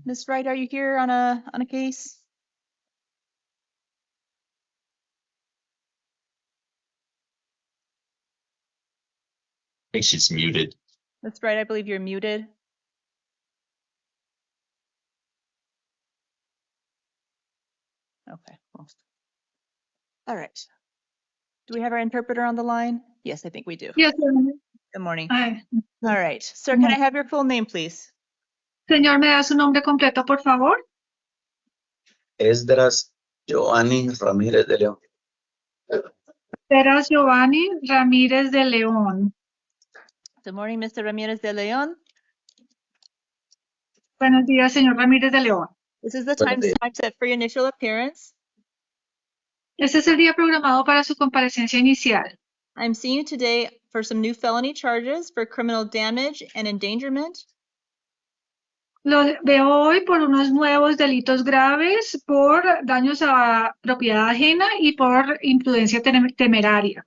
Ms. Wright, are you here on a case? I think she's muted. Ms. Wright, I believe you're muted. Okay. Well. All right. Do we have our interpreter on the line? Yes, I think we do. Yes, Good morning. Hi. All right. Sir, can I have your full name, please? Señor, ¿me da su nombre completo, por favor? Esdras Giovanni Ramírez de León. Eras Giovanni Ramírez de León. Good morning, Mr. Ramirez de León. Buenos días, señor Ramírez de León. This is the Buenos time días. set for your initial appearance. Este es el día programado para su comparecencia inicial. I'm seeing you today for some new felony charges for criminal damage and endangerment. Lo veo hoy por unos nuevos delitos graves por daños a propiedad ajena y por imprudencia temeraria.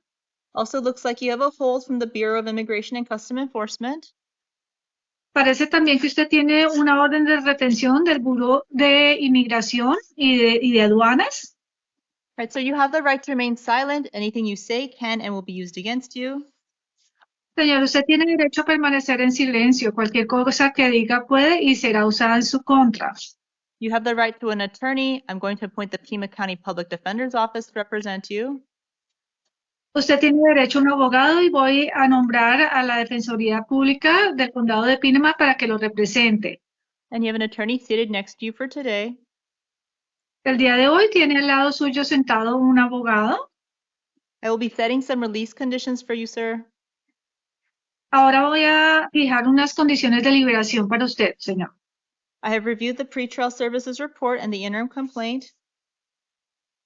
Also looks like you have a hold from the Bureau of Immigration and Customs Enforcement. Parece también que usted tiene una orden de retención del Buró de Inmigración y de Aduanas. Right, so you have the right to remain silent. Anything you say can and will be used against you. Señor, usted tiene derecho a permanecer en silencio. Cualquier cosa que diga puede y será usada en su contra. You have the right to an attorney. I'm going to appoint the Pima County Public Defender's Office to represent you. Usted tiene derecho a un abogado y voy a nombrar a la Defensoría Pública del Condado de Pima para que lo represente. And you have an attorney seated next to you for today. El día de hoy tiene al lado suyo sentado un abogado. I will be setting some release conditions for you, sir. Ahora voy a fijar unas condiciones de liberación para usted, señor. I have reviewed the pretrial services report and the interim complaint.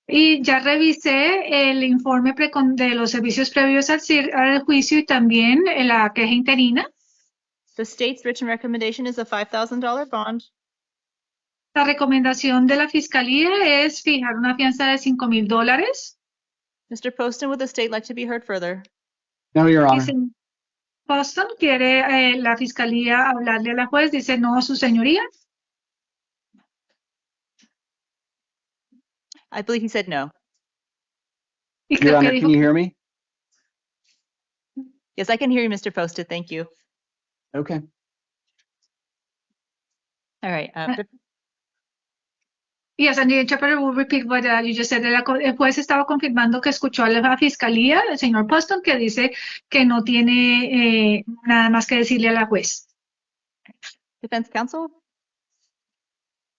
Y ya revisé el informe de los servicios previos al juicio y también la queja interina. The state's written recommendation is a $5,000 bond. La recomendación de la Fiscalía es fijar una fianza de $5,000. Mr. Poston, would the state like to be heard further? No, Your Y Honor. señor Poston, ¿quiere la Fiscalía hablarle a la juez? Dice no, su señoría. I believe he said no. Y Your creo que Honor, dijo can you hear me? Yes, I can hear you, Mr. Poston. Thank you. Okay. All right. Yes, and the interpreter will repeat what you just said. El juez estaba confirmando que escuchó a la Fiscalía, el señor Poston, que dice que no tiene nada más que decirle a la juez. Defense counsel?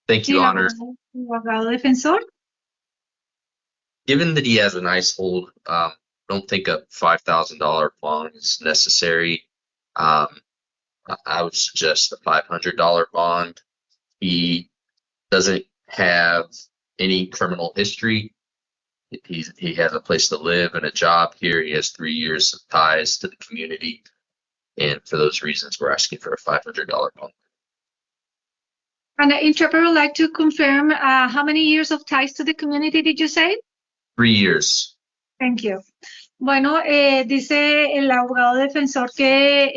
Thank you, Y el Honor. abogado defensor. Given that he has a nice hold, don't think a $5,000 bond is necessary. I would suggest a $500 bond. He doesn't have any criminal history. He has a place to live and a job here. He has 3 years of ties to the community. And for those reasons, we're asking for a $500 bond. And the interpreter would like to confirm how many years of ties to the community did you say? 3 years. Thank you. Bueno, dice el abogado defensor que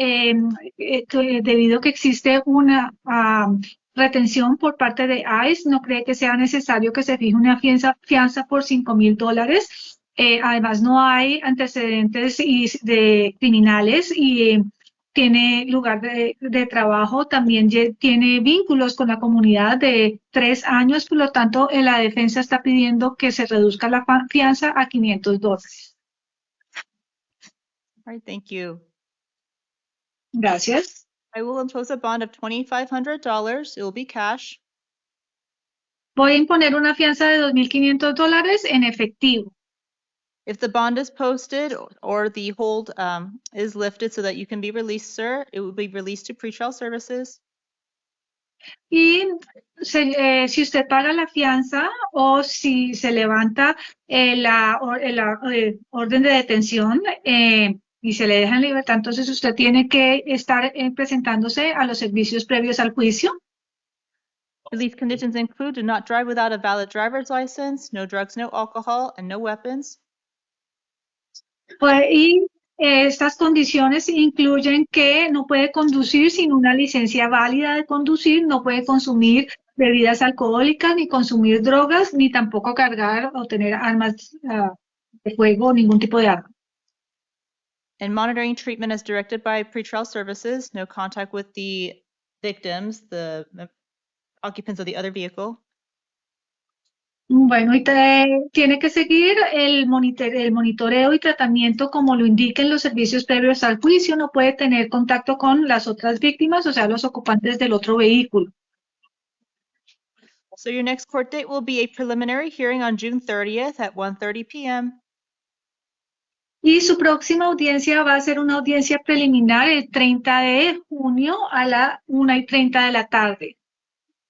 debido a que existe una retención por parte de ICE, no cree que sea necesario que se fije una fianza por $5,000. Además, no hay antecedentes de criminales y tiene lugar de trabajo, también tiene vínculos con la comunidad de 3 años, por lo tanto, la defensa está pidiendo que se reduzca la fianza a $500. All right, thank you. Gracias. I will impose a bond of $2,500. It will be cash. Voy a imponer una fianza de $2,500 en efectivo. If the bond is posted or the hold is lifted so that you can be released, sir, it will be released to pretrial services. Y si usted paga la fianza o si se levanta la orden de detención y se le deja en libertad, entonces usted tiene que estar presentándose a los servicios previos al juicio. These conditions include do not drive without a valid driver's license, no drugs, no alcohol, and no weapons. Y Estas condiciones incluyen que no puede conducir sin una licencia válida de conducir, no puede consumir bebidas alcohólicas, ni consumir drogas, ni tampoco cargar o tener armas de fuego o ningún tipo de arma. And monitoring treatment as directed by pretrial services, no contact with the victims, the occupants of the other vehicle. Bueno, y tiene que seguir el monitoreo y tratamiento como lo indiquen los servicios previos al juicio. No puede tener contacto con las otras víctimas, o sea, los ocupantes del otro vehículo. So your next court date will be a preliminary hearing on June 30th at 1:30 p.m. Y su próxima audiencia va a ser una audiencia preliminar el 30 de junio a la 1:30 de la tarde.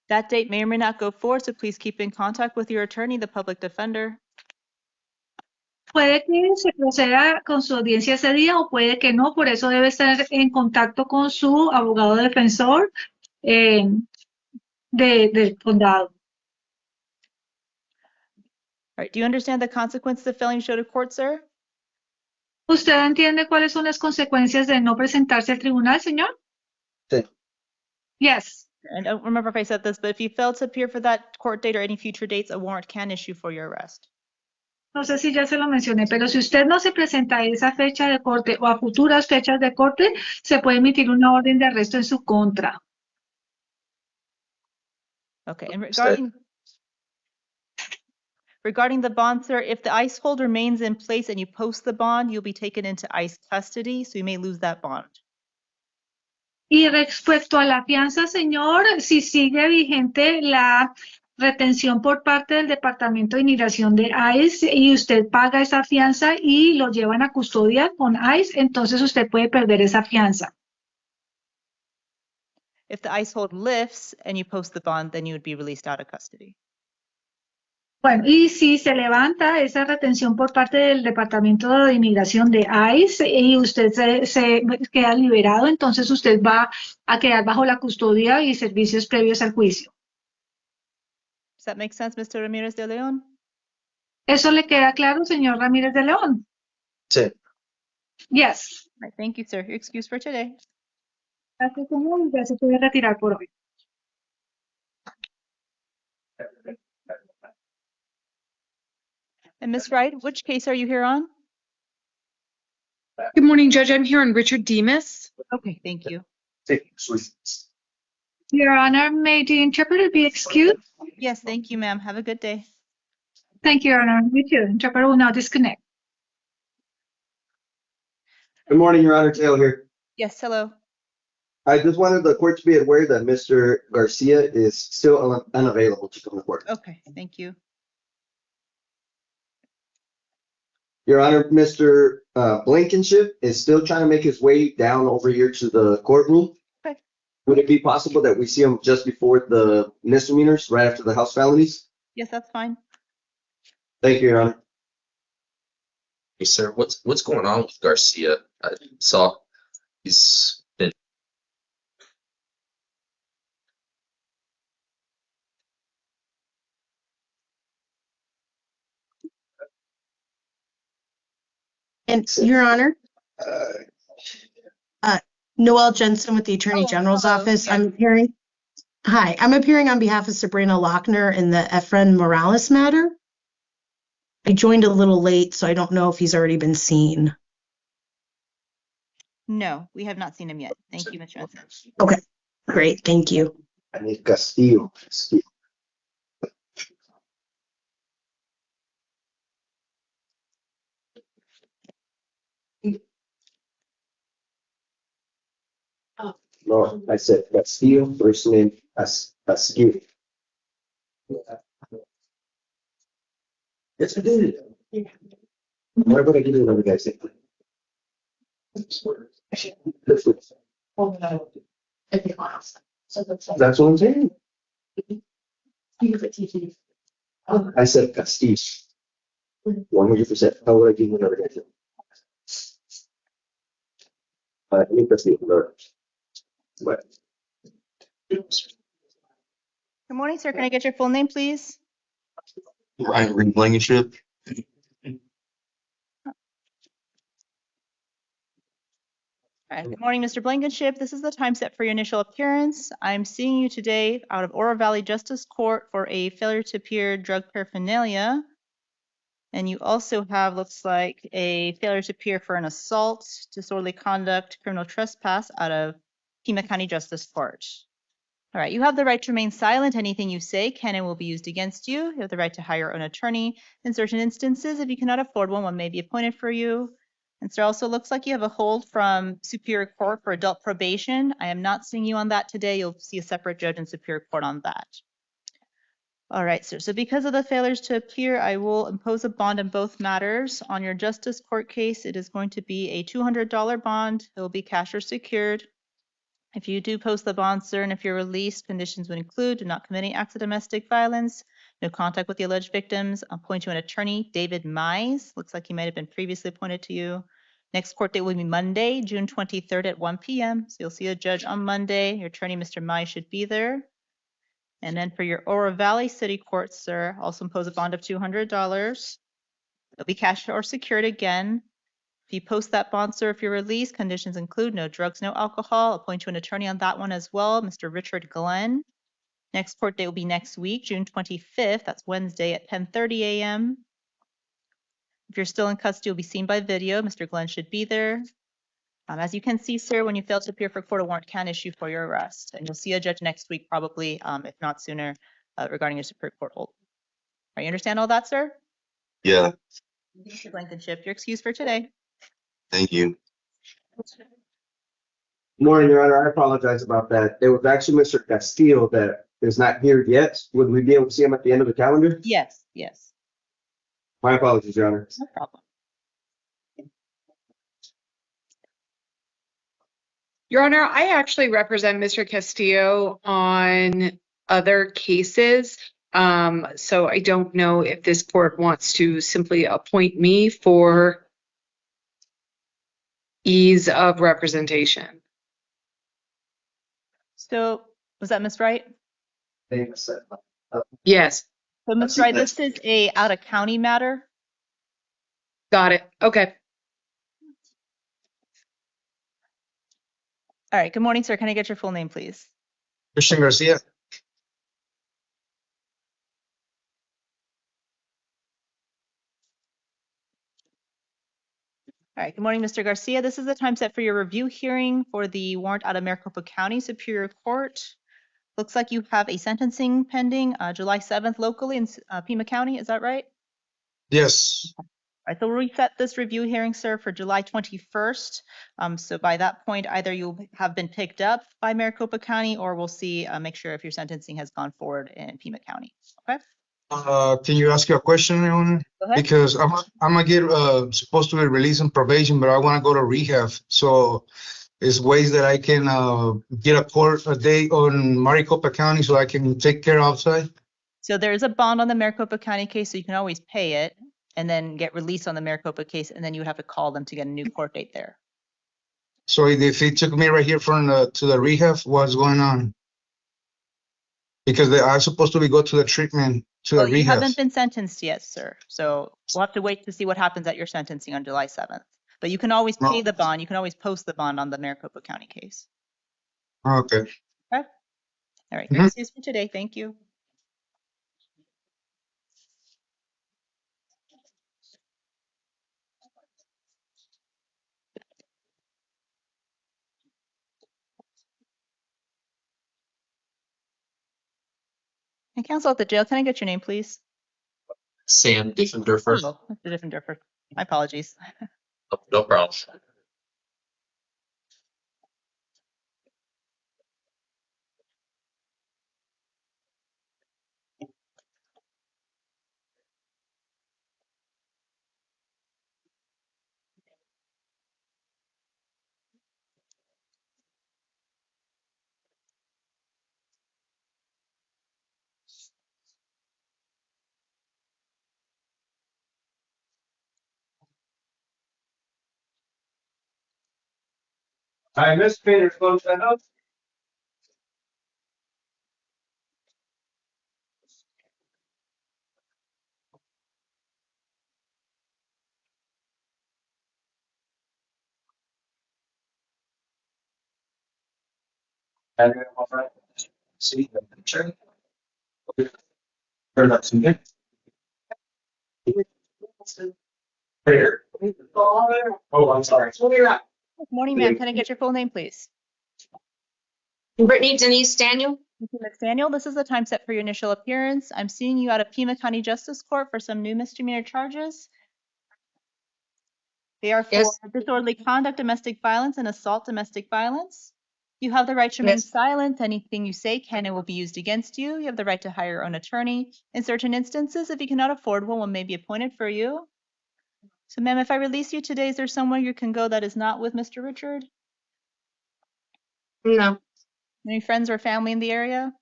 That date may or may not go forward, so please keep in contact with your attorney, the public defender. Puede que se proceda con su audiencia ese día o puede que no, por eso debe estar en contacto con su abogado defensor del condado. All right, do you understand the consequences of failing to show to court, sir? ¿Usted entiende cuáles son las consecuencias de no presentarse al tribunal, señor? Sí. Yes. I don't remember if I said this, but if you fail to appear for that court date or any future dates, a warrant can issue for your arrest. No sé si ya se lo mencioné, pero si usted no se presenta a esa fecha de corte o a futuras fechas de corte, se puede emitir una orden de arresto en su contra. Okay, and regarding the bond, sir, if the ICE hold remains in place and you post the bond, you'll be taken into ICE custody, so you may lose that bond. Y respecto a la fianza, señor, si sigue vigente la retención por parte del Departamento de Inmigración de ICE y usted paga esa fianza y lo llevan a custodia con ICE, entonces usted puede perder esa fianza. If the ICE hold lifts and you post the bond, then you would be released out of custody. Bueno, y si se levanta esa retención por parte del Departamento de Inmigración de ICE y usted se queda liberado, entonces usted va a quedar bajo la custodia y servicios previos al juicio. Does that make sense, Mr. Ramirez de Leon? ¿Eso le queda claro, señor Ramírez de León? Sí. Yes. All right, thank you, sir. Your excuse for today. Gracias, señor, y ya se puede retirar por hoy. And Ms. Wright, which case are you here on? Good morning, Judge. I'm here on Richard Demas. Okay, thank you. Sí. Your Honor, may the interpreter be excused? Yes, thank you, ma'am. Have a good day. Thank you, Your Honor. You too. Interpreter will now disconnect. Good morning, Your Honor. Taylor here. Yes, hello. I just wanted the court to be aware that Mr. Garcia is still unavailable to come to court. Okay, thank you. Your Honor, Mr. Blankenship is still trying to make his way down over here to the courtroom. Okay. Would it be possible that we see him just before the misdemeanors, right after the house felonies? Yes, that's fine. Thank you, Your Honor. Hey, sir, what's going on with Garcia? I saw he's been. And Your Honor, Noelle Jensen with the Attorney Oh, General's hello. office. Yes. I'm appearing on behalf of Sabrina Lochner in the Efren Morales matter. I joined a little late, so I don't know if he's already been seen. No, we have not seen him yet. Thank you, Ms. Johnson. Okay, great, thank you. I need Castillo. No, I said Castillo, first name Castillo. Yes, I did. Why would I give you another guy's name? That's what I'm saying. I said Castillo. 100%. How would I give you another guy's name? I need Castillo. No. But Good morning, sir. Can I get your full name, please? Ryan Reed Blankenship. All right, good morning, Mr. Blankenship. This is the time set for your initial appearance. I'm seeing you today out of Oro Valley Justice Court for a failure to appear drug paraphernalia. And you also have, looks like, a failure to appear for an assault, disorderly conduct, criminal trespass out of Pima County Justice Court. All right, you have the right to remain silent. Anything you say can and will be used against you. You have the right to hire your own attorney. In certain instances, if you cannot afford one, one may be appointed for you. And so also looks like you have a hold from Superior Court for adult probation. I am not seeing you on that today. You'll see a separate judge in Superior Court on that. All right, sir. So because of the failures to appear, I will impose a bond in both matters. On your Justice Court case, it is going to be a $200 bond. It will be cash or secured. If you do post the bond, sir, and if you're released, conditions would include do not commit any acts of domestic violence, no contact with the alleged victims, appoint you an attorney, David Mize. Looks like he might have been previously appointed to you. Next court date will be Monday, June 23rd at 1 p.m. So you'll see a judge on Monday. Your attorney, Mr. Mize, should be there. And then for your Oro Valley City Court, sir, also impose a bond of $200. It'll be cash or secured again. If you post that bond, sir, if you're released, conditions include no drugs, no alcohol. Appoint you an attorney on that one as well, Mr. Richard Glenn. Next court date will be next week, June 25th. That's Wednesday at 10:30 a.m. If you're still in custody, you'll be seen by video. Mr. Glenn should be there. As you can see, sir, when you fail to appear for court, a warrant can issue for your arrest. And you'll see a judge next week, probably, if not sooner, regarding your Superior Court hold. All right, you understand all that, sir? Yeah, Mr. Blankenship, you're excused for today. thank you. Morning, Your Honor. I apologize about that. It was actually Mr. Castillo that is not here yet. Would we be able to see him at the end of the calendar? Yes, yes, My apologies, Your Honor. no problem. Your Honor, I actually represent Mr. Castillo on other cases. So I don't know if this court wants to simply appoint me for ease of representation. So was that Ms. Wright? Thanks. Yes, So Ms. Wright, this is a out of county matter. got it. Okay. All right, good morning, sir. Can I get your full name, please? Christian Garcia. All right, good morning, Mr. Garcia. This is the time set for your review hearing for the warrant out of Maricopa County Superior Court. Looks like you have a sentencing pending July 7th locally in Pima County. Is that right? Yes. All right, so we'll reset this review hearing, sir, for July 21st. So by that point, either you'll have been picked up by Maricopa County or we'll see, make sure if your sentencing has gone forward in Pima County. Okay, Can you ask you a question, Your Honor? go ahead. Because I'm gonna get supposed to be released on probation, but I want to go to rehab. So is ways that I can get a date on Maricopa County so I can take care outside. So there's a bond on the Maricopa County case, so you can always pay it and then get released on the Maricopa case, and then you would have to call them to get a new court date there. So if he took me right here to the rehab, what's going on? Because I'm supposed to go to the treatment to Well, the you rehab. haven't been sentenced yet, sir. So we'll have to wait to see what happens at your sentencing on July 7th. But you can always pay the bond. You can always post the bond on the Maricopa County case. Okay. Okay. All right. Mhm. Excuse for today. Thank you. And counsel at the jail, can I get your name, please? Sam Diffenderfer. Oh, Mr. Diffenderfer. My apologies. No problem. Hi, Mr. Peters, close that up. See the picture. Or that's okay. Here. Oh, I'm sorry. Good morning, ma'am. Can I get your full name, please? Brittany Denise Daniel. Thank you, Ms. Daniel. This is the time set for your initial appearance. I'm seeing you out of Pima County Justice Court for some new misdemeanor charges. They are for Yes. disorderly conduct, domestic violence, and assault domestic violence. You have the right to remain Yes. silent. Anything you say can and will be used against you. You have the right to hire your own attorney. In certain instances, if you cannot afford one may be appointed for you. So, ma'am, if I release you today, is there somewhere you can go that is not with Mr. Richard? No. Any friends or family in the area?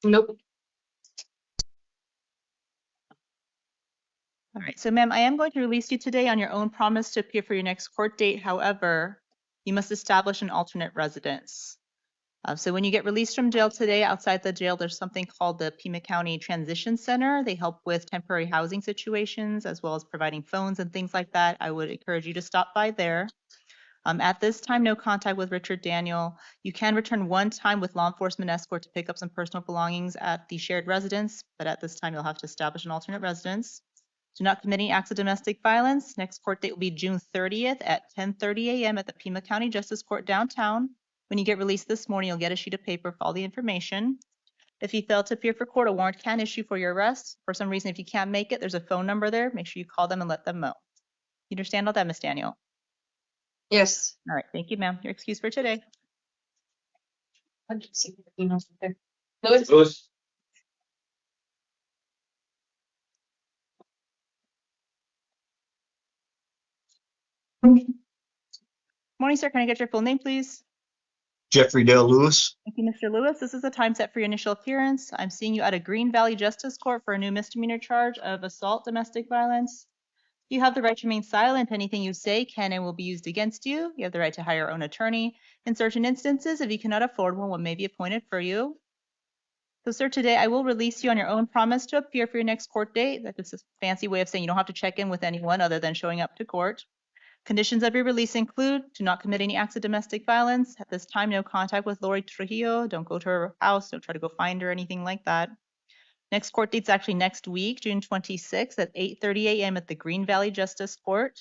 Nope. All right, so ma'am, I am going to release you today on your own promise to appear for your next court date. However, you must establish an alternate residence. So when you get released from jail today, outside the jail, there's something called the Pima County Transition Center. They help with temporary housing situations as well as providing phones and things like that. I would encourage you to stop by there. At this time, no contact with Richard Daniel. You can return one time with law enforcement escort to pick up some personal belongings at the shared residence, but at this time, you'll have to establish an alternate residence. Do not commit any acts of domestic violence. Next court date will be June 30th at 10:30 a.m. at the Pima County Justice Court downtown. When you get released this morning, you'll get a sheet of paper with all the information. If you fail to appear for court, a warrant can issue for your arrest. For some reason, if you can't make it, there's a phone number there. Make sure you call them and let them know. You understand all that, Ms. Daniel? Yes. All right, thank you, ma'am. Your excuse for today. Louis. Louis. Morning, sir. Can I get your full name, please? Jeffrey Dale Lewis. Thank you, Mr. Lewis. This is the time set for your initial appearance. I'm seeing you at a Green Valley Justice Court for a new misdemeanor charge of assault domestic violence. You have the right to remain silent. Anything you say can and will be used against you. You have the right to hire your own attorney. In certain instances, if you cannot afford one may be appointed for you. So, sir, today I will release you on your own promise to appear for your next court date. That's a fancy way of saying you don't have to check in with anyone other than showing up to court. Conditions of your release include: do not commit any acts of domestic violence. At this time, no contact with Lori Trujillo. Don't go to her house. Don't try to go find her, anything like that. Next court date's actually next week, June 26th at 8:30 a.m. at the Green Valley Justice Court.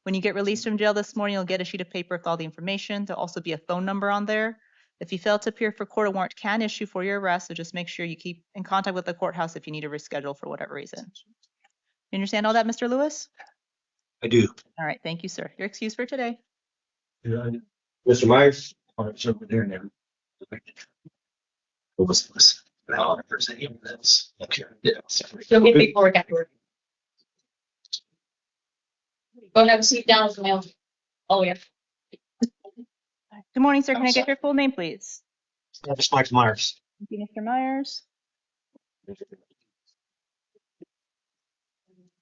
When you get released from jail this morning, you'll get a sheet of paper with all the information. There'll also be a phone number on there. If you fail to appear for court, a warrant can issue for your arrest, so just make sure you keep in contact with the courthouse if you need to reschedule for whatever reason. You understand all that, Mr. Lewis? I do. All right, thank you, sir. Your excuse for today. Mr. Myers. It's over there now. What was this? Now, if there's any of this. Okay. Yeah. You'll get paperwork afterward. Go and have a seat down with the mail. Oh, yeah. Good morning, sir. Can I get your full name, please? That's Mike Myers. Thank you, Mr. Myers.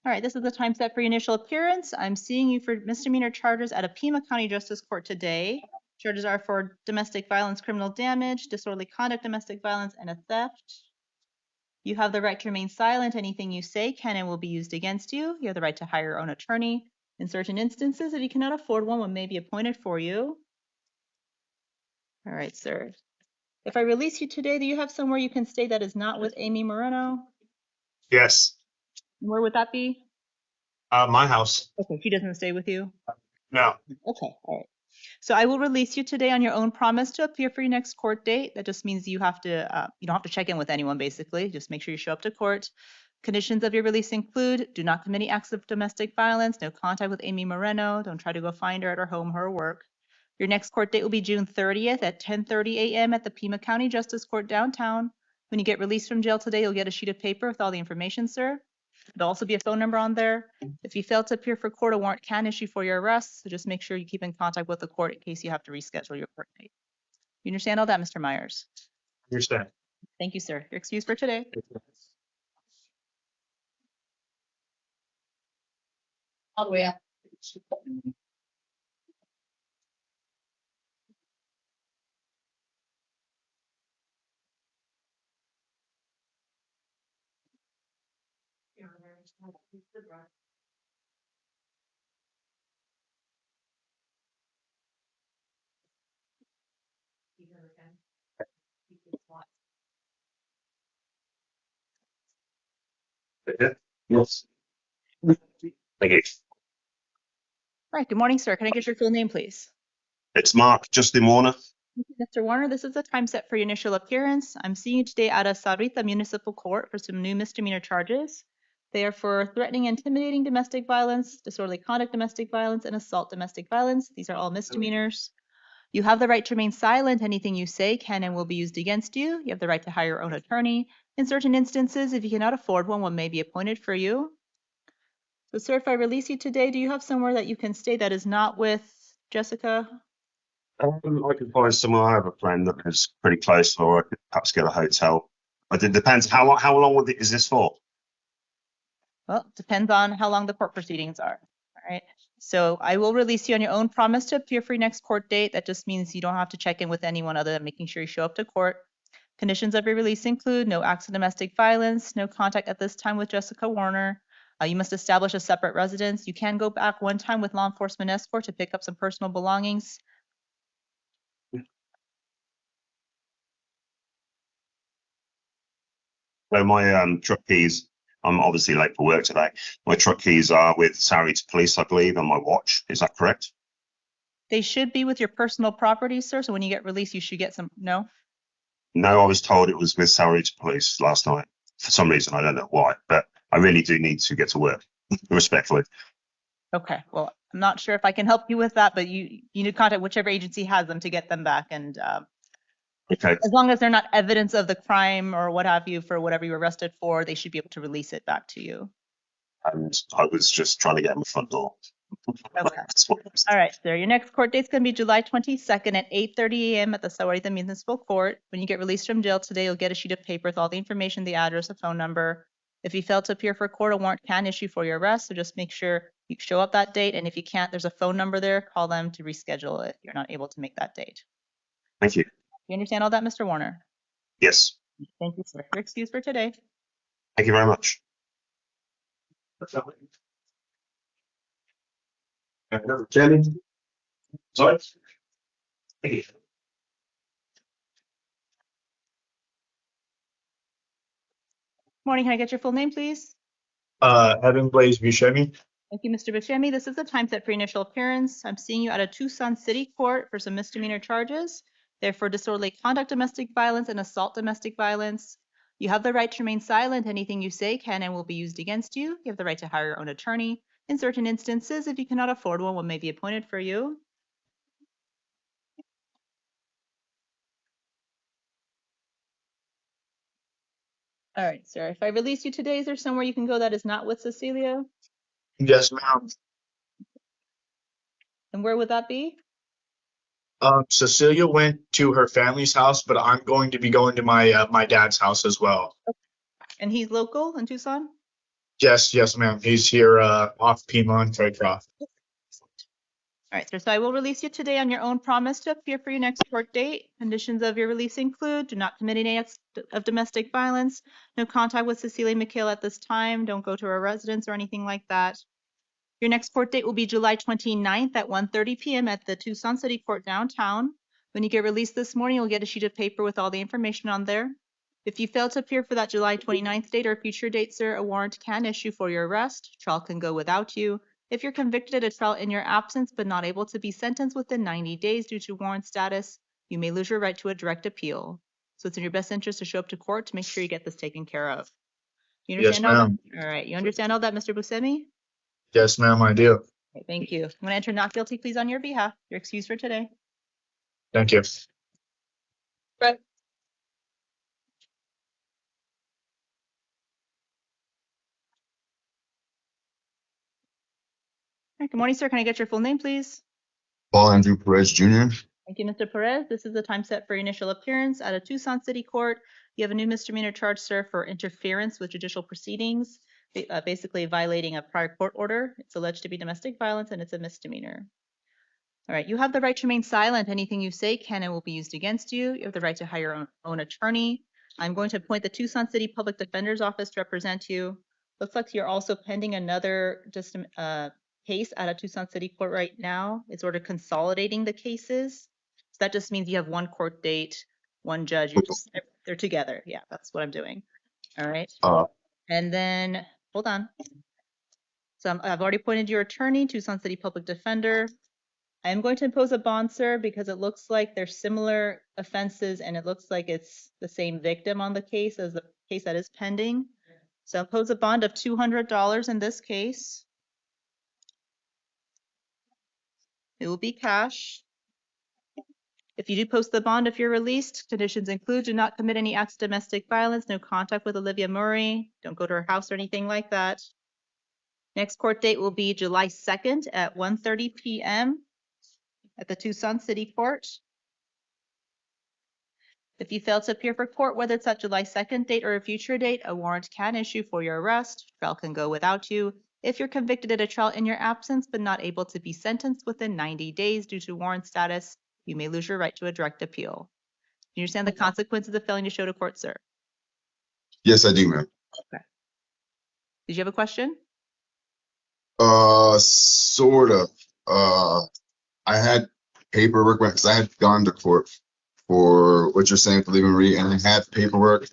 All right, this is the time set for your initial appearance. I'm seeing you for misdemeanor charges at a Pima County Justice Court today. Charges are for domestic violence, criminal damage, disorderly conduct, domestic violence, and a theft. You have the right to remain silent. Anything you say can and will be used against you. You have the right to hire your own attorney. In certain instances, if you cannot afford one may be appointed for you. All right, sir. If I release you today, do you have somewhere you can stay that is not with Amy Moreno? Yes. Where would that be? My house. Okay, she doesn't stay with you? No. Okay, all right. So I will release you today on your own promise to appear for your next court date. That just means you have to, you don't have to check in with anyone, basically. Just make sure you show up to court. Conditions of your release include: do not commit any acts of domestic violence, no contact with Amy Moreno, don't try to go find her at her home, her work. Your next court date will be June 30th at 10:30 a.m. at the Pima County Justice Court downtown. When you get released from jail today, you'll get a sheet of paper with all the information, sir. There'll also be a phone number on there. If you fail to appear for court, a warrant can issue for your arrest, so just make sure you keep in contact with the court in case you have to reschedule your court date. You understand all that, Mr. Myers? Understand. Thank you, sir. Your excuse for today. All the way up. Yes. Thank you. All right, good morning, sir. Can I get your full name, please? It's Mark Justin Warner. Mr. Warner, this is the time set for your initial appearance. I'm seeing you today out of Sarita Municipal Court for some new misdemeanor charges. They are for threatening, intimidating domestic violence, disorderly conduct domestic violence, and assault domestic violence. These are all misdemeanors. You have the right to remain silent. Anything you say can and will be used against you. You have the right to hire your own attorney. In certain instances, if you cannot afford one may be appointed for you. So, sir, if I release you today, do you have somewhere that you can stay that is not with Jessica? I can find somewhere. I have a friend that is pretty close, or I could perhaps get a hotel. But it depends. How long is this for? Well, it depends on how long the court proceedings are. All right. So I will release you on your own promise to appear for your next court date. That just means you don't have to check in with anyone other than making sure you show up to court. Conditions of your release include no acts of domestic violence, no contact at this time with Jessica Warner. You must establish a separate residence. You can go back one time with law enforcement escort to pick up some personal belongings. So my truck keys. I'm obviously late for work today. My truck keys are with Sarita Police, I believe, and my watch. Is that correct? They should be with your personal property, sir. So when you get released, you should get some. No? No, I was told it was with Sarita Police last night. For some reason, I don't know why, but I really do need to get to work, respectfully. Okay. Well, I'm not sure if I can help you with that, but you need to contact whichever agency has them to get them back. And Okay. as long as they're not evidence of the crime or what have you for whatever you were arrested for, they should be able to release it back to you. And I was just trying to get in the front door. Okay. All right, sir. Your next court date's going to be July 22nd at 8:30 a.m. at the Sahuarita Municipal Court. When you get released from jail today, you'll get a sheet of paper with all the information, the address, the phone number. If you fail to appear for court, a warrant can issue for your arrest. So just make sure you show up that date. And if you can't, there's a phone number there. Call them to reschedule it. You're not able to make that date. Thank you. You understand all that, Mr. Warner? Yes. Thank you, sir. Your excuse for today. Thank you very much. Jenny? Sorry? Thank you. Morning. Can I get your full name, please? Evan Blaze Buscemi. Thank you, Mr. Buscemi. This is the time set for your initial appearance. I'm seeing you at a Tucson City Court for some misdemeanor charges. They're for disorderly conduct domestic violence and assault domestic violence. You have the right to remain silent. Anything you say can and will be used against you. You have the right to hire your own attorney. In certain instances, if you cannot afford one may be appointed for you. All right, sir. If I release you today, is there somewhere you can go that is not with Cecilia? Yes, ma'am. And where would that be? Cecilia went to her family's house, but I'm going to be going to my my dad's house as well. And he's local in Tucson? Yes, ma'am. He's here off Pima and Craycroft. All right, sir. So I will release you today on your own promise to appear for your next court date. Conditions of your release include do not commit any acts of domestic violence, no contact with Cecilia McHale at this time, don't go to her residence or anything like that. Your next court date will be July 29th at 1:30 p.m. at the Tucson City Court downtown. When you get released this morning, you'll get a sheet of paper with all the information on there. If you fail to appear for that July 29th date or future date, sir, a warrant can issue for your arrest. Trial can go without you. If you're convicted at a trial in your absence but not able to be sentenced within 90 days due to warrant status, you may lose your right to a direct appeal. So it's in your best interest to show up to court to make sure you get this taken care of. You understand Yes, all ma'am. that? All right. You understand all that, Mr. Buscemi? Yes, ma'am, I do. Okay, thank you. I'm going to enter not guilty pleas on your behalf. You're excused for today. Thank you. Brett? All right, good morning, sir. Can I get your full name, please? Paul Andrew Perez Jr. Thank you, Mr. Perez. This is the time set for your initial appearance at a Tucson City Court. You have a new misdemeanor charge, sir, for interference with judicial proceedings, basically violating a prior court order. It's alleged to be domestic violence and it's a misdemeanor. All right, you have the right to remain silent. Anything you say can and will be used against you. You have the right to hire your own attorney. I'm going to appoint the Tucson City Public Defender's Office to represent you. Looks like you're also pending another case at a Tucson City Court right now. It's sort of consolidating the cases. So that just means you have one court date, one judge. They're together. Yeah, that's what I'm doing. All right. And then hold on. So I've already appointed your attorney, Tucson City Public Defender. I am going to impose a bond, sir, because it looks like there's similar offenses and it looks like it's the same victim on the case as the case that is pending. So impose a bond of $200 in this case. It will be cash. If you do post the bond, if you're released, conditions include do not commit any acts of domestic violence, no contact with Olivia Murray, don't go to her house or anything like that. Next court date will be July 2nd at 1:30 p.m. at the Tucson City Court. If you fail to appear for court, whether it's at July 2nd date or a future date, a warrant can issue for your arrest. Trial can go without you. If you're convicted at a trial in your absence but not able to be sentenced within 90 days due to warrant status, you may lose your right to a direct appeal. Do you understand the consequences of failing to show to court, sir? Yes, I do, ma'am. Okay. Did you have a question? Sort of. I had paperwork because I had gone to court for what you're saying for leaving Marie, and I had paperwork.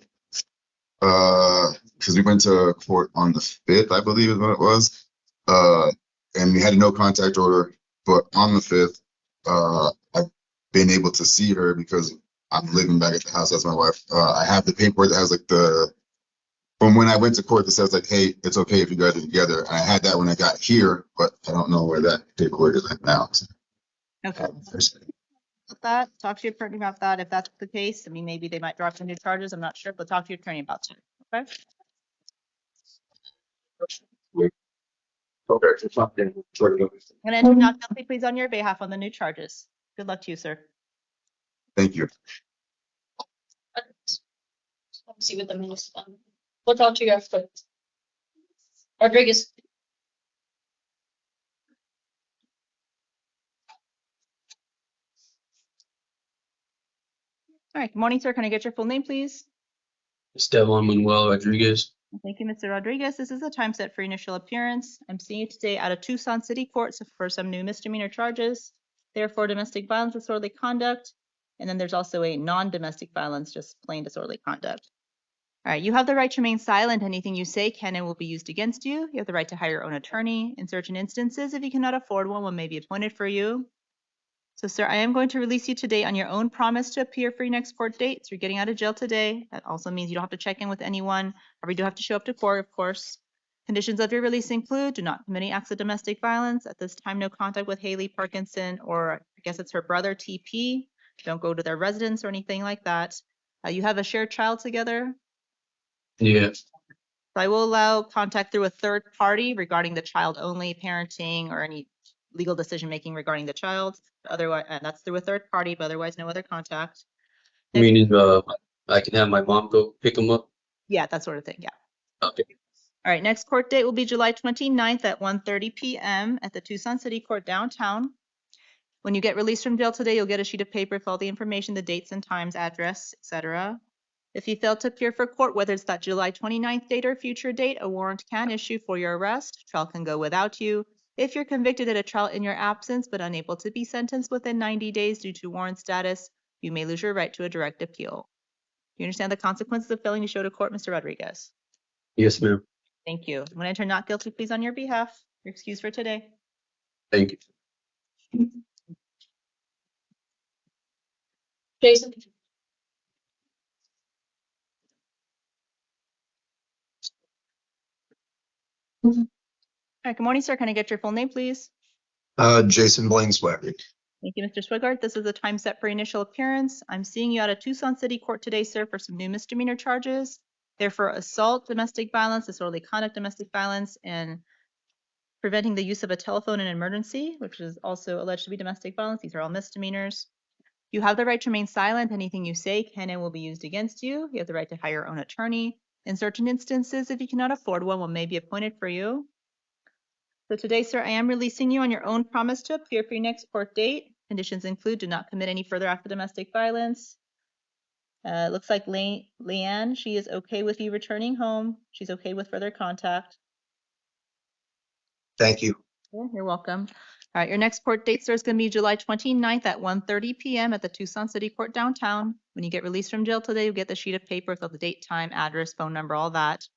Because we went to court on the 5th, I believe is what it was. And we had a no contact order, but on the 5th, I've been able to see her because I'm living back at the house as my wife. I have the paperwork that has like from when I went to court that says like, hey, it's okay if you guys are together. And I had that when I got here, but I don't know where that paperwork is at now. Okay. About that, talk to your attorney about that. If that's the case, I mean, maybe they might drop some new charges. I'm not sure, but talk to your attorney about it. Okay. Okay, it's not there. Sort of. I'm going to enter not guilty pleas on your behalf on the new charges. Good luck to you, sir. Thank you. Let's see what the minutes. We'll talk to you after. Rodriguez. All right. Good morning, sir. Can I get your full name, please? Esteban Manuel Rodriguez. Thank you, Mr. Rodriguez. This is the time set for your initial appearance. I'm seeing you today out of Tucson City Court for some new misdemeanor charges. Therefore, domestic violence, disorderly conduct. And then there's also a non-domestic violence, just plain disorderly conduct. All right, you have the right to remain silent. Anything you say can and will be used against you. You have the right to hire your own attorney. In certain instances, if you cannot afford one may be appointed for you. So, sir, I am going to release you today on your own promise to appear for your next court date. So you're getting out of jail today. That also means you don't have to check in with anyone, or you do have to show up to court, of course. Conditions of your release include do not commit any acts of domestic violence. At this time, no contact with Haley Parkinson, or I guess it's her brother, TP. Don't go to their residence or anything like that. You have a shared child together. Yeah. So I will allow contact through a third party regarding the child only, parenting, or any legal decision making regarding the child. Otherwise, and that's through a third party, but otherwise no other contact. Meaning, I can have my mom go pick him up. Yeah, that sort of thing. Yeah. Okay. All right. Next court date will be July 29th at 1:30 p.m. at the Tucson City Court downtown. When you get released from jail today, you'll get a sheet of paper with all the information, the dates and times, address, etc. If you fail to appear for court, whether it's that July 29th date or future date, a warrant can issue for your arrest. Trial can go without you. If you're convicted at a trial in your absence but unable to be sentenced within 90 days due to warrant status, you may lose your right to a direct appeal. Do you understand the consequences of failing to show to court, Mr. Rodriguez? Yes, ma'am. Thank you. I'm going to enter not guilty pleas on your behalf. You're excused for today. Thank you. Jason. All right. Good morning, sir. Can I get your full name, please? Jason Blaine Swagger. Thank you, Mr. Swigart. This is the time set for initial appearance. I'm seeing you out of Tucson City Court today, sir, for some new misdemeanor charges. They're for assault, domestic violence, disorderly conduct, domestic violence, and preventing the use of a telephone in an emergency, which is also alleged to be domestic violence. These are all misdemeanors. You have the right to remain silent. Anything you say can and will be used against you. You have the right to hire your own attorney. In certain instances, if you cannot afford one may be appointed for you. So today, sir, I am releasing you on your own promise to appear for your next court date. Conditions include do not commit any further act of domestic violence. It looks like Leanne, she is okay with you returning home. She's okay with further contact. Thank you. Yeah, you're welcome. All right, your next court date, sir, is going to be July 29th at 1:30 p.m. at the Tucson City Court downtown. When you get released from jail today, you'll get the sheet of paper with all the date, time, address, phone number, all that.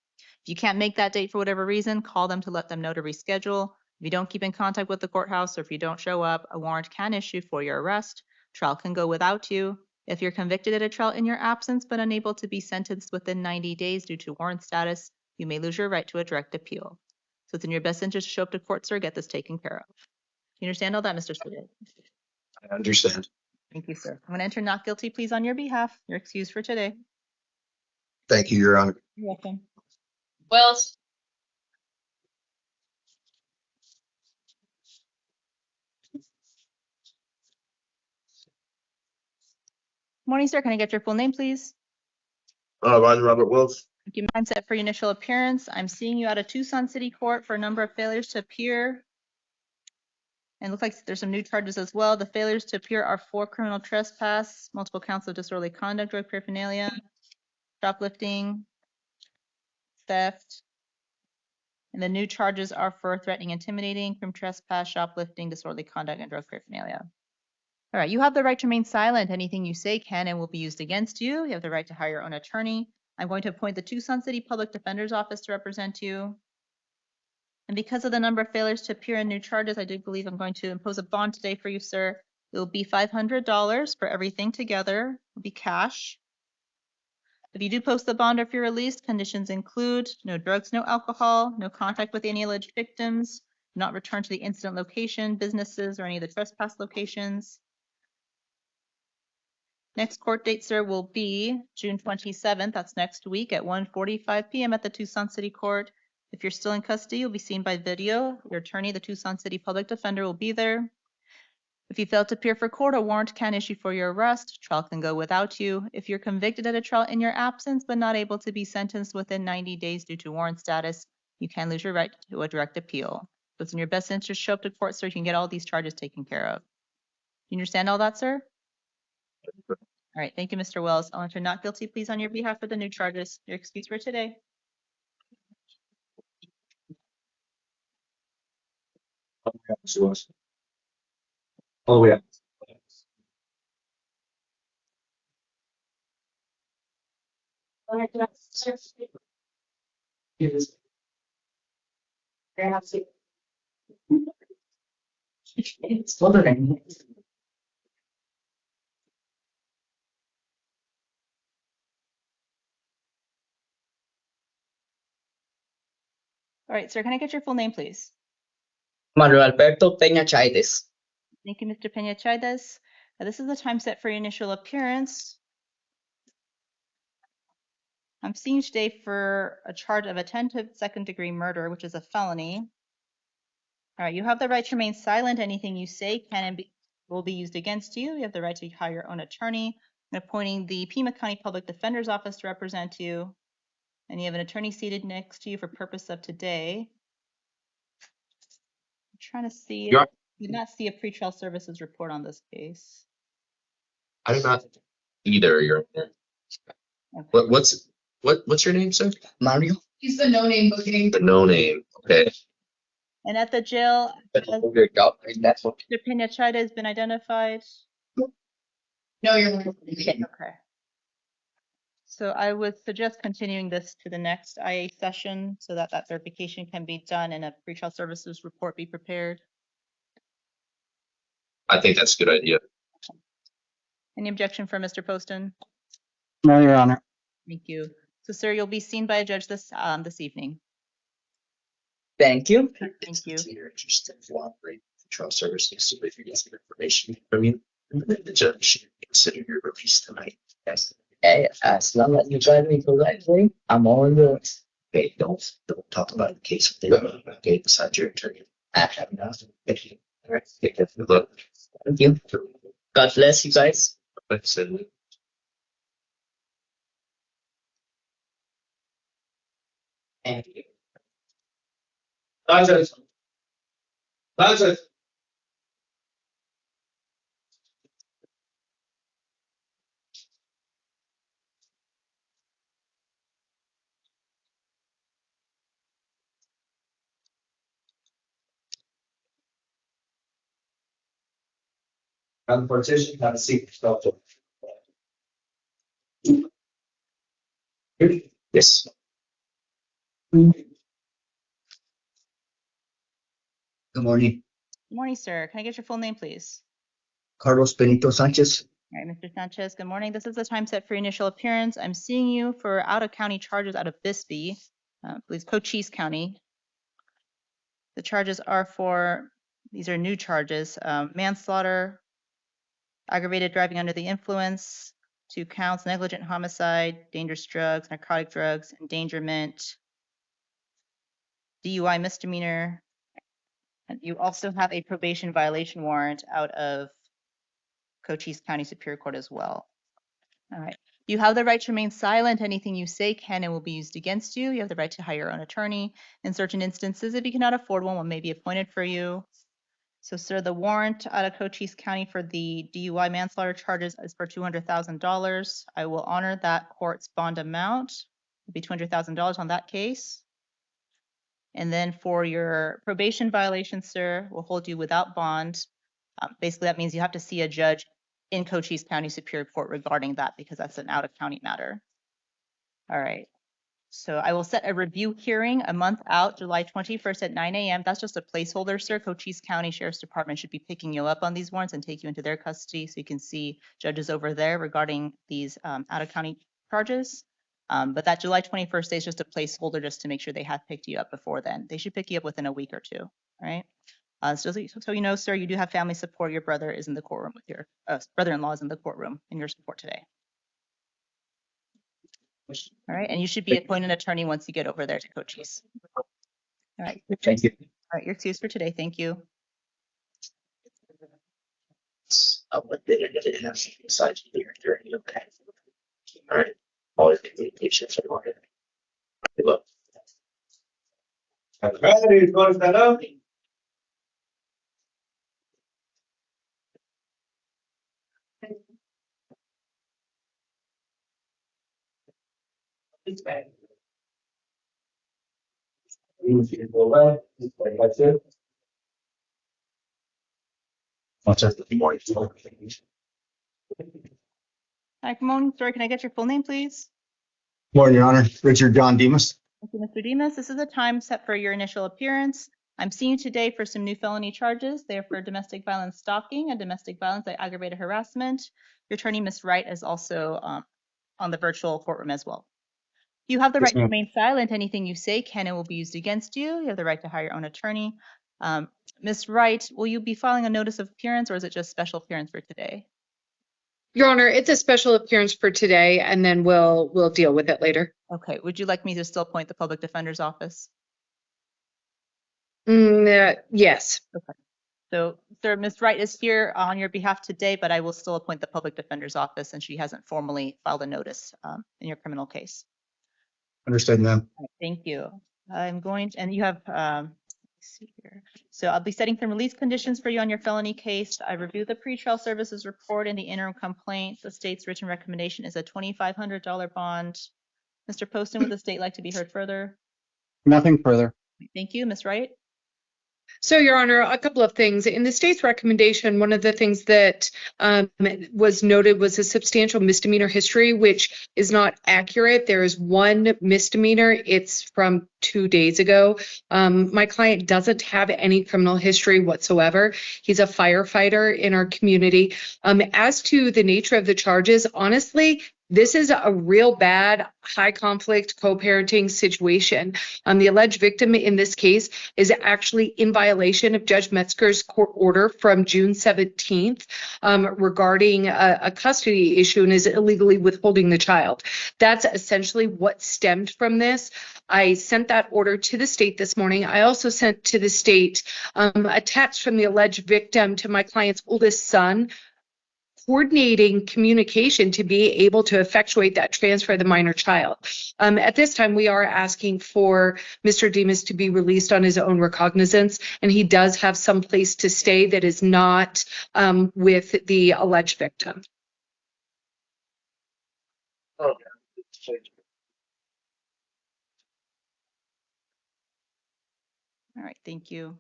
If you can't make that date for whatever reason, call them to let them know to reschedule. If you don't keep in contact with the courthouse or if you don't show up, a warrant can issue for your arrest. Trial can go without you. If you're convicted at a trial in your absence but unable to be sentenced within 90 days due to warrant status, you may lose your right to a direct appeal. So it's in your best interest to show up to court, sir, get this taken care of. You understand all that, Mr. Sudid? I understand. Thank you, sir. I'm going to enter not guilty pleas on your behalf. You're excused for today. Thank you, Your Honor. You're welcome. Wells. Morning, sir. Can I get your full name, please? Roger Robert Wells. Thank you. I'm set for your initial appearance. I'm seeing you out of Tucson City Court for a number of failures to appear. And it looks like there's some new charges as well. The failures to appear are for criminal trespass, multiple counts of disorderly conduct, drug paraphernalia, shoplifting, theft. And the new charges are for threatening, intimidating, criminal trespass, shoplifting, disorderly conduct, and drug paraphernalia. All right, you have the right to remain silent. Anything you say can and will be used against you. You have the right to hire your own attorney. I'm going to appoint the Tucson City Public Defender's Office to represent you. And because of the number of failures to appear in new charges, I do believe I'm going to impose a bond today for you, sir. It will be $500 for everything together. It will be cash. If you do post the bond or if you're released, conditions include no drugs, no alcohol, no contact with any alleged victims, not return to the incident location, businesses, or any of the trespass locations. Next court date, sir, will be June 27th. That's next week at 1:45 p.m. at the Tucson City Court. If you're still in custody, you'll be seen by video. Your attorney, the Tucson City Public Defender, will be there. If you fail to appear for court, a warrant can issue for your arrest. Trial can go without you. If you're convicted at a trial in your absence but not able to be sentenced within 90 days due to warrant status, you can lose your right to a direct appeal. So it's in your best interest to show up to court so you can get all these charges taken care of. You understand all that, sir? All right, thank you, Mr. Wells. I'll enter not guilty pleas on your behalf for the new charges. You're excused for today. All the way up. It's wondering. All right, sir, can I get your full name, please? Manuel Alberto Peña Chaides. Thank you, Mr. Peña Chaides. This is the time set for your initial appearance. I'm seeing you today for a charge of attempted second-degree murder, which is a felony. All right, you have the right to remain silent. Anything you say can and will be used against you. You have the right to hire your own attorney. I'm appointing the Pima County Public Defender's Office to represent you. And you have an attorney seated next to you for purpose of today. I'm trying to see. I did not see a pretrial services report on this case. I do not either, Your Honor. Okay. What's your name, sir? Mario. He's the no-name booking. The no name. Okay. And at the jail, has That's what. Mr. Peña Chaides has been identified. No, you're not. Okay. So I would suggest continuing this to the next IA session so that that verification can be done and a pretrial services report be prepared. I think that's a good idea. Any objection from Mr. Poston? No, Your Honor. Thank you. So, sir, you'll be seen by a judge this evening. Thank you. Thank you. You're interested in cooperating with trial services, so if you get some information from you, the judge should consider your release tonight. Yes. Hey, as long as you drive me correctly, I'm all yours. Okay, don't talk about the case with them. Okay, besides your attorney. I have enough. Thank you. All right, take a look. Thank you. God bless you guys. Absolutely. Thank you. That's it. And partition, have a seat. Stop. Yes. Good morning, Good morning, sir. Can I get your full name, please? Carlos Benito Sanchez. All right, Mr. Sanchez, good morning. This is the time set for your initial appearance. I'm seeing you for out-of-county charges out of Bisbee, I believe Cochise County. The charges are for, these are new charges, manslaughter, aggravated driving under the influence, 2 counts, negligent homicide, dangerous drugs, narcotic drugs, endangerment, DUI misdemeanor. And you also have a probation violation warrant out of Cochise County Superior Court as well. All right. You have the right to remain silent. Anything you say can and will be used against you. You have the right to hire your own attorney. In certain instances, if you cannot afford one may be appointed for you. So, sir, the warrant out of Cochise County for the DUI manslaughter charges is for $200,000. I will honor that court's bond amount. It'll be $200,000 on that case. And then for your probation violation, sir, we'll hold you without bond. Basically, that means you have to see a judge in Cochise County Superior Court regarding that because that's an out-of-county matter. All right. So I will set a review hearing a month out, July 21st at 9 a.m. That's just a placeholder, sir. Cochise County Sheriff's Department should be picking you up on these warrants and take you into their custody so you can see judges over there regarding these out-of-county charges. But that July 21st day is just a placeholder just to make sure they have picked you up before then. They should pick you up within a week or two, all right? So you know, sir, you do have family support. Your brother is in the courtroom with your brother-in-law is in the courtroom in your support today. All right, and you should be appointed an attorney once you get over there to Cochise. All right. Thank you. All right, you're excused for today. Thank you. Besides you're okay. All right. All your communications are ordered. Good luck. Ready, going to stand up? Hi, good morning, sir. Can I get your full name, please? Morning, Your Honor. Richard John Demas. Thank you, Mr. Demas. This is the time set for your initial appearance. I'm seeing you today for some new felony charges. They are for domestic violence stalking and domestic violence by aggravated harassment. Your attorney, Ms. Wright, is also on the virtual courtroom as well. You have the right to remain silent. Anything you say can and will be used against you. You have the right to hire your own attorney. Ms. Wright, will you be filing a notice of appearance or is it just special appearance for today? Your Honor, it's a special appearance for today, and then we'll deal with it later. Okay. Would you like me to still appoint the public defender's office? Yes. Okay. So, sir, Ms. Wright is here on your behalf today, but I will still appoint the public defender's office since she hasn't formally filed a notice in your criminal case. Understood, ma'am. All right, thank you. I'm going to, and you have, let's see here. So I'll be setting some release conditions for you on your felony case. I reviewed the pretrial services report and the interim complaint. The state's written recommendation is a $2,500 bond. Mr. Poston, would the state like to be heard further? Nothing further. Thank you, Ms. Wright. So, Your Honor, a couple of things. In the state's recommendation, one of the things that was noted was a substantial misdemeanor history, which is not accurate. There is one misdemeanor. It's from 2 days ago. My client doesn't have any criminal history whatsoever. He's a firefighter in our community. As to the nature of the charges, honestly, this is a real bad high conflict co-parenting situation. The alleged victim in this case is actually in violation of Judge Metzger's court order from June 17th regarding a custody issue and is illegally withholding the child. That's essentially what stemmed from this. I sent that order to the state this morning. I also sent to the state a text from the alleged victim to my client's oldest son, coordinating communication to be able to effectuate that transfer of the minor child. At this time, we are asking for Mr. Demas to be released on his own recognizance, and he does have some place to stay that is not with the alleged victim. All right, thank you.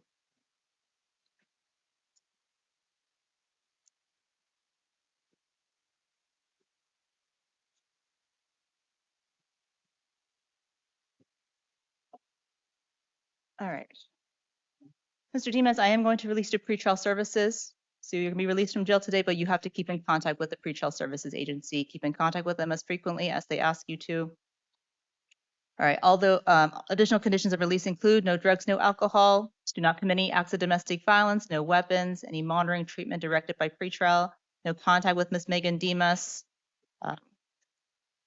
All right. Mr. Dimas, I am going to release you to pretrial services. So you're going to be released from jail today, but you have to keep in contact with the pretrial services agency. Keep in contact with them as frequently as they ask you to. All right. Although additional conditions of release include no drugs, no alcohol, do not commit any acts of domestic violence, no weapons, any monitoring treatment directed by pretrial, no contact with Ms. Megan Dimas,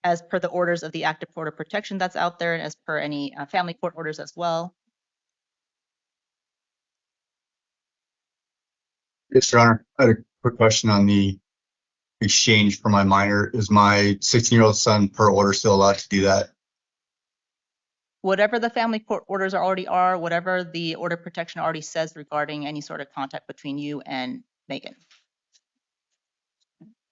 as per the orders of the active order protection that's out there, and as per any family court orders as well. Yes, Your Honor. I had a quick question on the exchange for my minor. Is my 16-year-old son per order still allowed to do that? Whatever the family court orders already are, whatever the order protection already says regarding any sort of contact between you and Megan.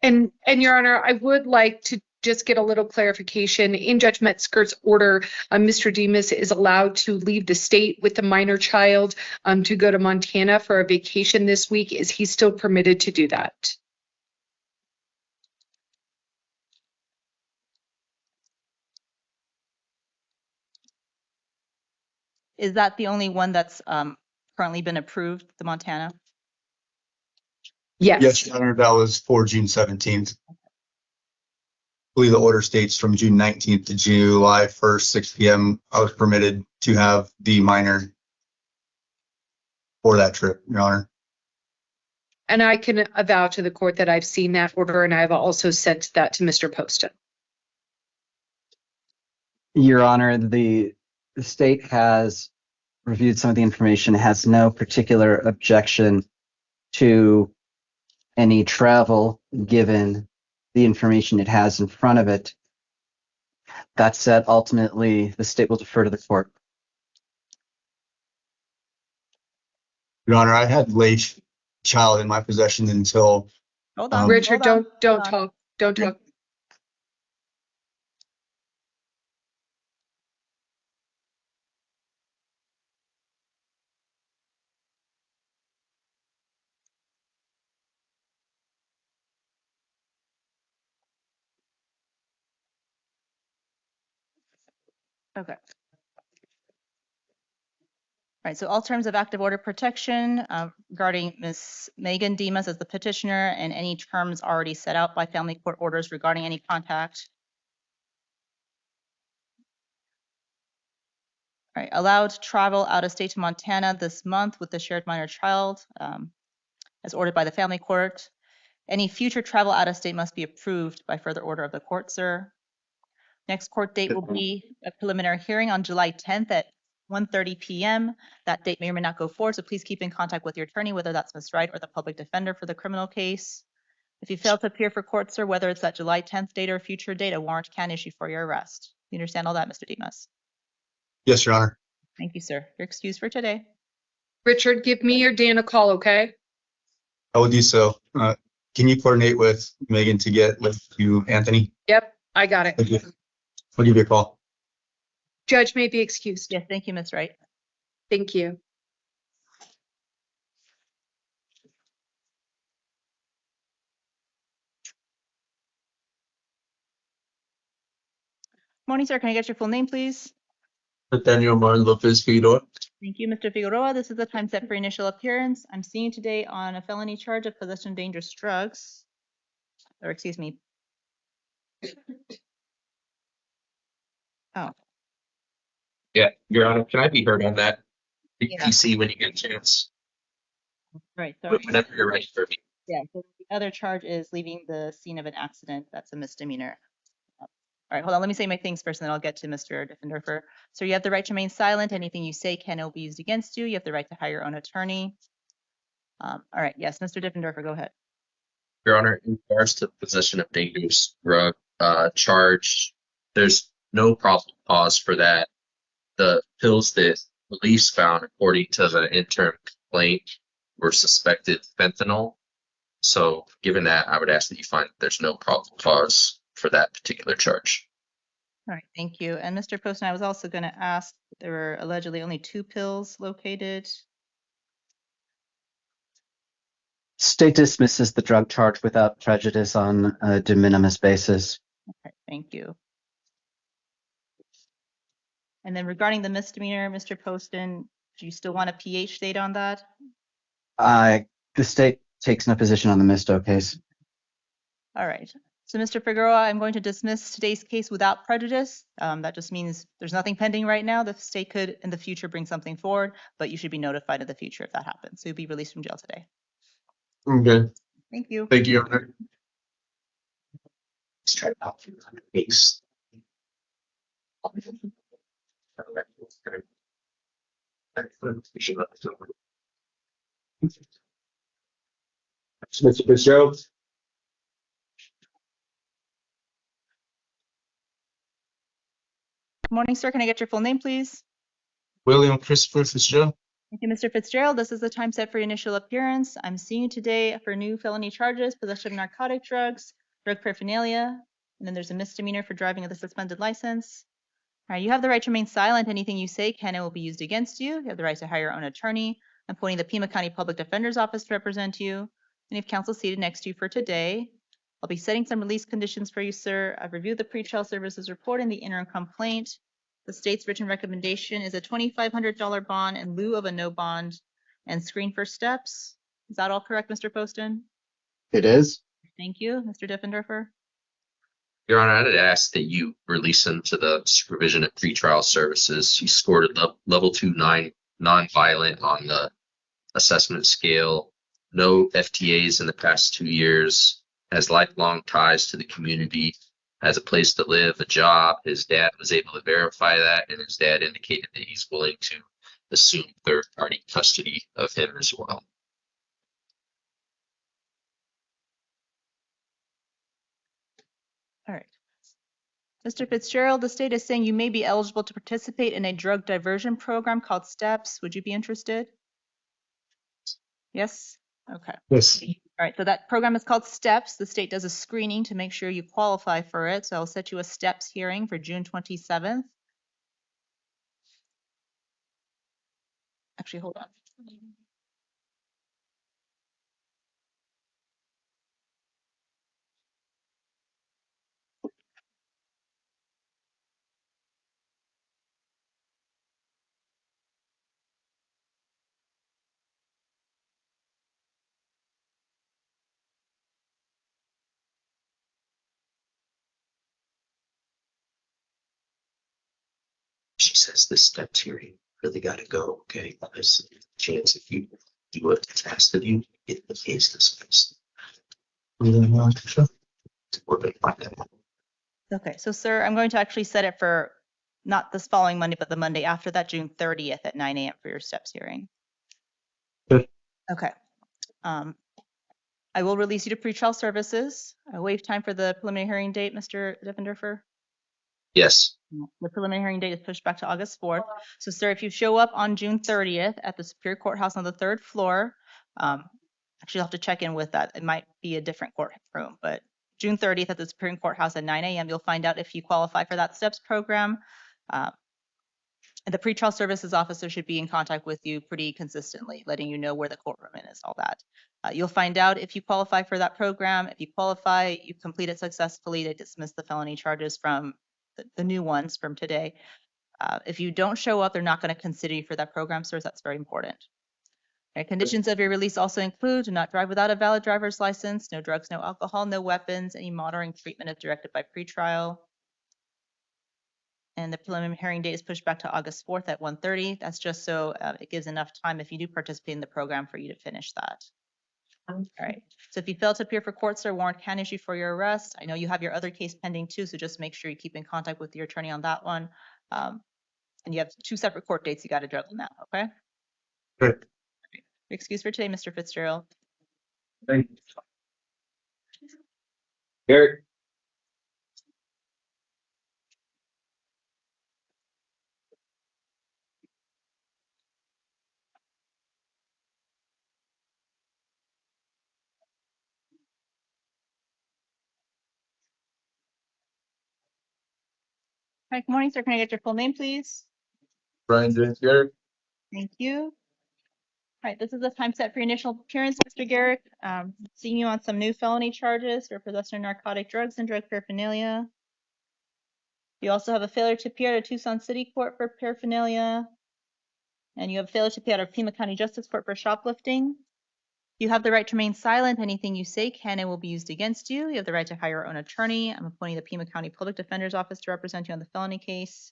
And Your Honor, I would like to just get a little clarification. In Judge Metzger's order, Mr. Dimas is allowed to leave the state with the minor child to go to Montana for a vacation this week. Is he still permitted to do that? Is that the only one that's currently been approved, the Montana? Yes. Yes, Your Honor. That was for June 17th. I believe the order states from June 19th to July 1st, 6 p.m. I was permitted to have the minor for that trip, Your Honor. And I can avow to the court that I've seen that order, and I've also sent that to Mr. Poston. Your Honor, the state has reviewed some of the information, has no particular objection to any travel given the information it has in front of it. That said, ultimately, the state will defer to the court. Your Honor, I had late child in my possession until. Hold on. Richard, hold on, don't hold on. talk. Don't talk. Okay. All right, so all terms of active order protection regarding Ms. Megan Dimas as the petitioner and any terms already set out by family court orders regarding any contact. All right, allowed to travel out of state to Montana this month with the shared minor child as ordered by the family court. Any future travel out of state must be approved by further order of the court, sir. Next court date will be a preliminary hearing on July 10th at 1:30 p.m. That date may or may not go forward, so please keep in contact with your attorney, whether that's Ms. Wright or the public defender for the criminal case. If you fail to appear for court, sir, whether it's that July 10th date or a future date, a warrant can issue for your arrest. You understand all that, Mr. Dimas? Yes, Your Honor. Thank you, sir. You're excused for today. Richard, give me or Dan a call, okay? I will do so. Can you coordinate with Megan to get with you, Anthony? Yep, I got it. Thank you. I'll give you a call. Judge may be excused. Yes, thank you, Ms. Wright. Thank you. Morning, sir. Can I get your full name, please? Nathaniel Martin Lopez Figueroa. Thank you, Mr. Figueroa. This is the time set for your initial appearance. I'm seeing you today on a felony charge of possession of dangerous drugs. Or excuse me. Oh, Yeah, Your Honor, can I be heard on that? Yeah. PC when you get a chance. right. Sorry. Whenever you're ready for me. Yeah, so the other charge is leaving the scene of an accident. That's a misdemeanor. All right, hold on. Let me say my things first, and then I'll get to Mr. Diffenderfer. So you have the right to remain silent. Anything you say cannot be used against you. You have the right to hire your own attorney. All right, yes, Mr. Diffenderfer, go ahead. Your Honor, in regards to possession of dangerous drug charge, there's no probable cause for that. The pills that police found, according to the interim complaint, were suspected fentanyl. So given that, I would ask that you find there's no probable cause for that particular charge. All right, thank you. And Mr. Poston, I was also going to ask, there were allegedly only 2 pills located. State dismisses the drug charge without prejudice on a de minimis basis. Okay, thank you. And then regarding the misdemeanor, Mr. Poston, Do you still want a PH date on that? The state takes no position on the Misto case. All right. So, Mr. Figueroa, I'm going to dismiss today's case without prejudice. That just means there's nothing pending right now. The state could, in the future, bring something forward, but you should be notified in the future if that happens. So you'll be released from jail today. Okay. Thank you. Thank you, Your Honor. Let's try to pop through the case. Mr. Fitzgerald. Good morning, sir. Can I get your full name, please? William Christopher Fitzgerald. Thank you, Mr. Fitzgerald. This is the time set for your initial appearance. I'm seeing you today for new felony charges, possession of narcotic drugs, drug paraphernalia, and then there's a misdemeanor for driving with a suspended license. All right, you have the right to remain silent. Anything you say can and will be used against you. You have the right to hire your own attorney. I'm appointing the Pima County Public Defender's Office to represent you. And you have counsel seated next to you for today. I'll be setting some release conditions for you, sir. I've reviewed the pretrial services report and the interim complaint. The state's written recommendation is a $2,500 bond in lieu of a no bond and screen for steps. Is that all correct, Mr. Poston? It is. Thank you. Mr. Diffenderfer? Your Honor, I'd ask that you release him to the supervision of pretrial services. He scored a level 2 non-violent on the assessment scale. No FTAs in the past 2 years. Has lifelong ties to the community. Has a place to live, a job. His dad was able to verify that, and his dad indicated that he's willing to assume third-party custody of him as well. All right. Mr. Fitzgerald, the state is saying you may be eligible to participate in a drug diversion program called STEPS. Would you be interested? Yes? Okay. Yes. All right, so that program is called STEPS. The state does a screening to make sure you qualify for it. So I'll set you a STEPS hearing for June 27th. Actually, hold on. She says this steps hearing really got to go. Okay, there's a chance if you do what it's asked of you, get the case dismissed. We're going to find out. Okay, so sir, I'm going to actually set it for not this following Monday, but the Monday after that, June 30th at 9 a.m. for your STEPS hearing. Good. Okay. I will release you to pretrial services. I waive time for the preliminary hearing date, Mr. Diffenderfer. Yes. The preliminary hearing date is pushed back to August 4th. So, sir, if you show up on June 30th at the Superior Courthouse on the 3rd floor, actually, I'll have to check in with that. It might be a different courtroom, but June 30th at the Superior Courthouse at 9 a.m., you'll find out if you qualify for that STEPS program. And the pretrial services officer should be in contact with you pretty consistently, letting you know where the courtroom is, all that. You'll find out if you qualify for that program. If you qualify, you complete it successfully, they dismiss the felony charges from the new ones from today. If you don't show up, they're not going to consider you for that program, sir. That's very important. Okay, conditions of your release also include: do not drive without a valid driver's license, no drugs, no alcohol, no weapons, any monitoring treatment is directed by pretrial. And the preliminary hearing date is pushed back to August 4th at 1:30. That's just so it gives enough time if you do participate in the program for you to finish that. All right. So if you fail to appear for court, sir, warrant can issue for your arrest. I know you have your other case pending too, so just make sure you keep in contact with your attorney on that one. And you have 2 separate court dates you got to juggle now, okay? Good. Excuse for today, Mr. Fitzgerald. Thank you. Eric. Hi, good morning, sir. Can I get your full name, please? Brian James Garrett. Thank you. All right, this is the time set for your initial appearance, Mr. Garrett. Seeing you on some new felony charges for possession of narcotic drugs and drug paraphernalia. You also have a failure to appear at a Tucson City Court for paraphernalia. and you have failure to pay out of Pima County Justice Court for shoplifting. You have the right to remain silent. Anything you say can and will be used against you. You have the right to hire your own attorney. I'm appointing the Pima County Public Defender's Office to represent you on the felony case.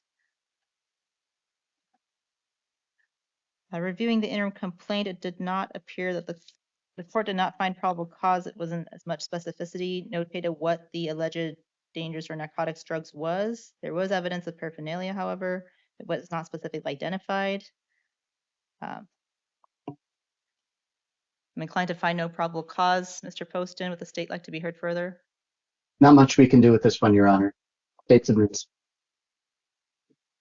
Reviewing the interim complaint, it did not appear that the court did not find probable cause. It wasn't as much specificity notated what the alleged dangerous or narcotics drugs was. There was evidence of paraphernalia, however. It was not specifically identified. I'm inclined to find no probable cause. Mr. Poston, would the state like to be heard further? Not much we can do with this one, Your Honor. State submits.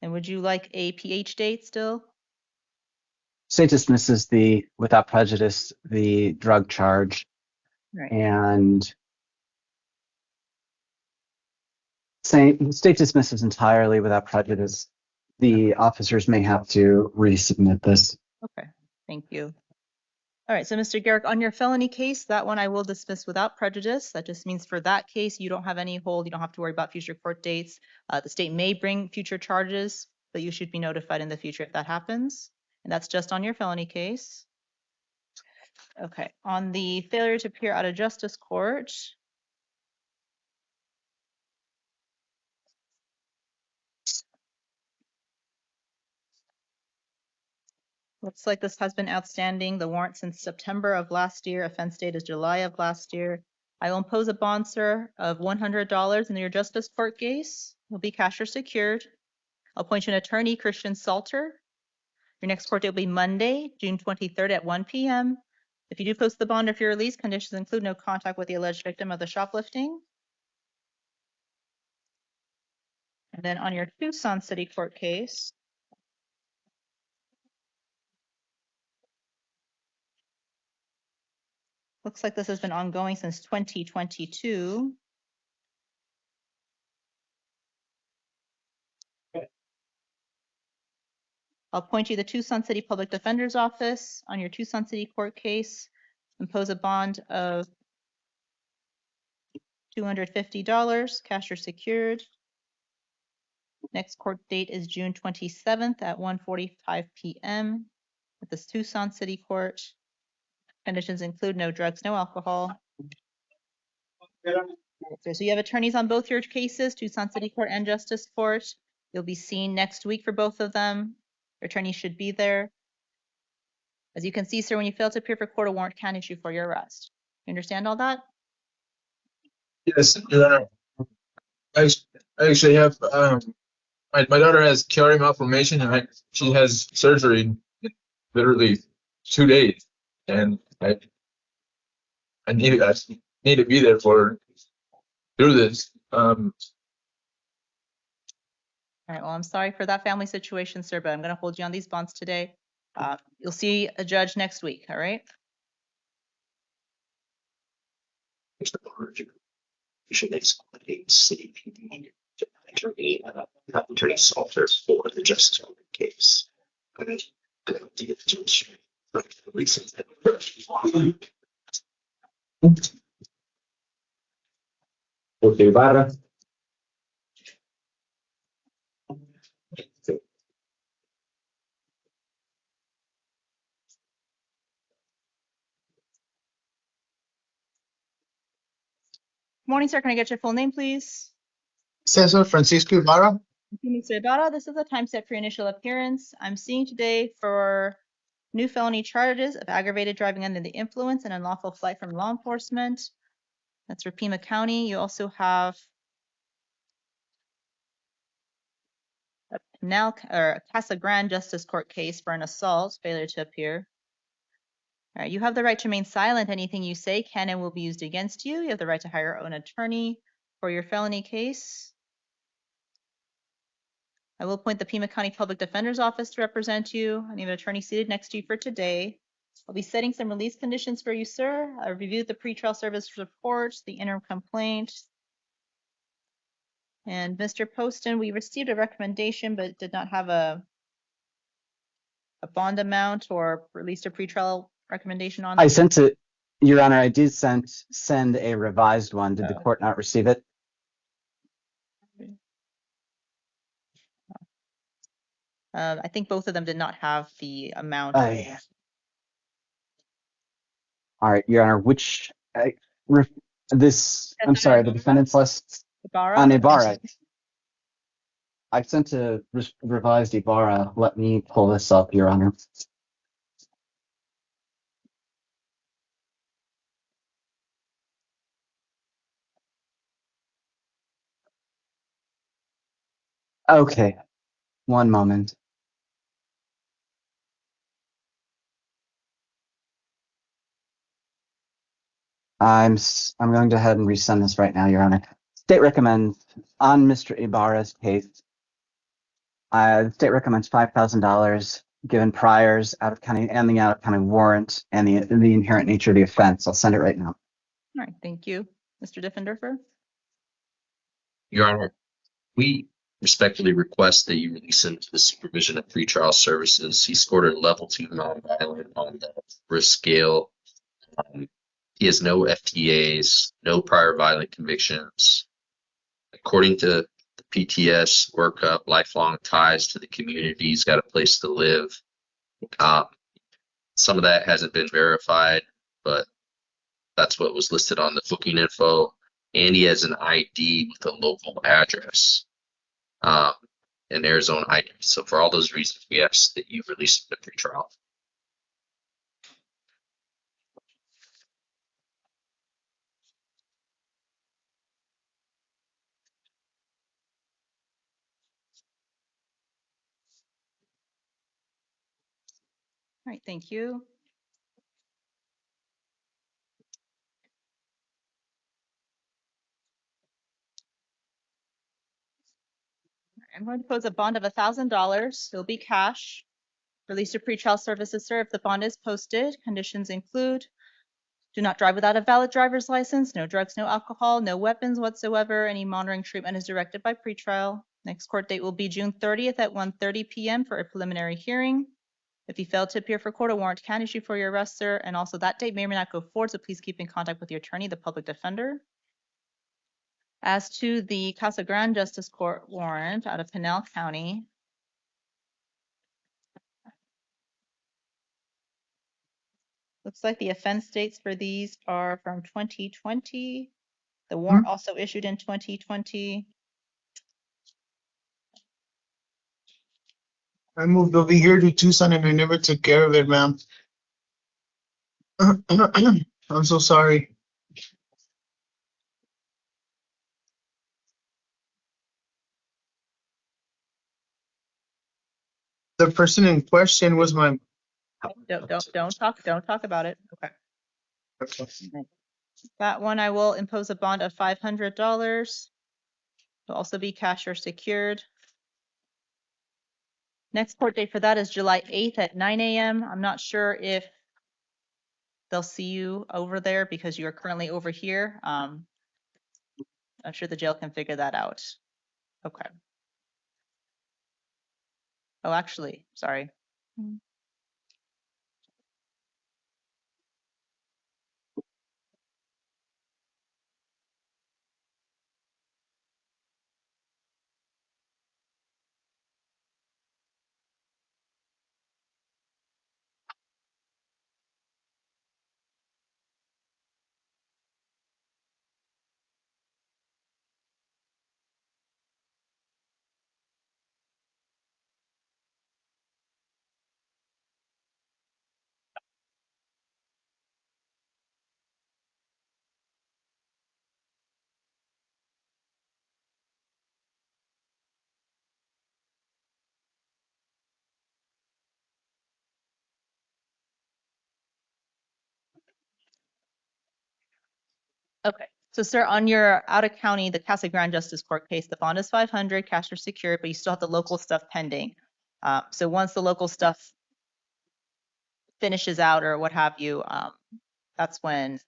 And would you like a PH date still? State dismisses the, without prejudice, the drug charge. Right. And state dismisses entirely without prejudice. The officers may have to resubmit this. Okay, thank you. All right, so Mr. Garrick, on your felony case, that one I will dismiss without prejudice. That just means for that case, you don't have any hold. You don't have to worry about future court dates. The state may bring future charges, but you should be notified in the future if that happens. And that's just on your felony case. Okay, on the failure to appear out of justice court, looks like this has been outstanding. The warrant since September of last year, offense date is July of last year. I will impose a bond, sir, of $100 in your justice court case. Will be cash or secured. I'll appoint you an attorney, Christian Salter. Your next court date will be Monday, June 23rd at 1 p.m. If you do post the bond or if you're released, conditions include no contact with the alleged victim of the shoplifting. And then on your Tucson City Court case, looks like this has been ongoing since 2022. I'll appoint you the Tucson City Public Defender's Office. On your Tucson City Court case, impose a bond of $250, cash or secured. Next court date is June 27th at 1:45 p.m. at the Tucson City Court. Conditions include no drugs, no alcohol. So you have attorneys on both your cases, Tucson City Court and Justice Court. You'll be seen next week for both of them. Your attorney should be there. As you can see, sir, when you fail to appear for court, a warrant can issue for your arrest. You understand all that? Yes, Your Honor. I actually have my daughter has Chiari malformation and she has surgery in literally 2 days, and I need to be there for her through this. All right, well, I'm sorry for that family situation, sir, but I'm going to hold you on these bonds today. You'll see a judge next week, all right? You should accommodate city PD attorney Salter for the justice case. Okay, Barra. Morning, sir. Can I get your full name, please? Cesar Francisco Ibarra. Thank you, Mr. Ibarra. This is the time set for your initial appearance. I'm seeing today for new felony charges of aggravated driving under the influence and unlawful flight from law enforcement. That's for Pima County. You also have a Casa Grande Justice Court case for an assault, failure to appear. All right, you have the right to remain silent. Anything you say can and will be used against you. You have the right to hire your own attorney for your felony case. I will appoint the Pima County Public Defender's Office to represent you. I need an attorney seated next to you for today. I'll be setting some release conditions for you, sir. I reviewed the pretrial service report, the interim complaint. And Mr. Poston, we received a recommendation, but did not have a bond amount or released a pretrial recommendation on. I sent it, Your Honor. I did send a revised one. Did the court not receive it? I think both of them did not have the amount. All right, Your Honor, which this, I'm sorry, the defendant's list Ibarra? on Ibarra. I sent a revised Ibarra. Let me pull this up, Your Honor. Okay, one moment. I'm going to go ahead and resend this right now, Your Honor. State recommends on Mr. Ibarra's case. The state recommends $5,000 given priors out of county and the out of county warrant and the inherent nature of the offense. I'll send it right now. All right, thank you. Mr. Diffenderfer? Your Honor, we respectfully request that you release him to the supervision of pretrial services. He scored a level 2 nonviolent on the risk scale. He has no FTAs, no prior violent convictions. According to the PTS workup, lifelong ties to the community. He's got a place to live. Some of that hasn't been verified, but that's what was listed on the booking info. And he has an ID with a local address, an Arizona ID. So for all those reasons, we ask that you release him to pretrial. All right, thank you. I'm going to pose a bond of $1,000. It'll be cash. Release to pretrial services, sir. If the bond is posted, conditions include: do not drive without a valid driver's license, no drugs, no alcohol, no weapons whatsoever. Any monitoring treatment is directed by pretrial. Next court date will be June 30th at 1:30 p.m. for a preliminary hearing. If you fail to appear for court, a warrant can issue for your arrest, sir. And also that date may or may not go forward, so please keep in contact with your attorney, the public defender. As to the Casa Grande Justice Court warrant out of Pinal County, looks like the offense dates for these are from 2020. The warrant also issued in 2020. I moved over here to Tucson and I never took care of it, ma'am. I'm so sorry. The person in question was my. Don't talk about it. Okay. Okay. That one I will impose a bond of $500. Will also be cash or secured. Next court date for that is July 8th at 9 a.m. I'm not sure if they'll see you over there because you are currently over here. I'm sure the jail can figure that out. Okay. Oh, actually, sorry. Okay. So, sir, on your out of county, the Casa Grande Justice Court case, the bond is $500, cash or secured, but you still have the local stuff pending. So once the local stuff finishes out or what have you, that's when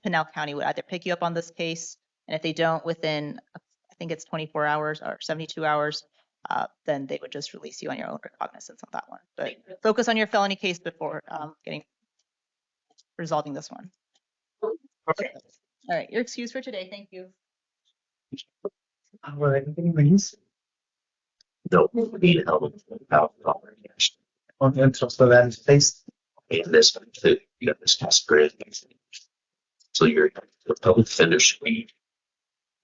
Pinal County would either pick you up on this case, and if they don't within, I think it's 24 hours or 72 hours, then they would just release you on your own recognizance on that one. But focus on your felony case before resolving this one. Okay. All right, you're excused for today. Thank you. No, we need help with $1,000 cash. Okay, so that is based. And this one too, you got this task grant. So your the public defender should be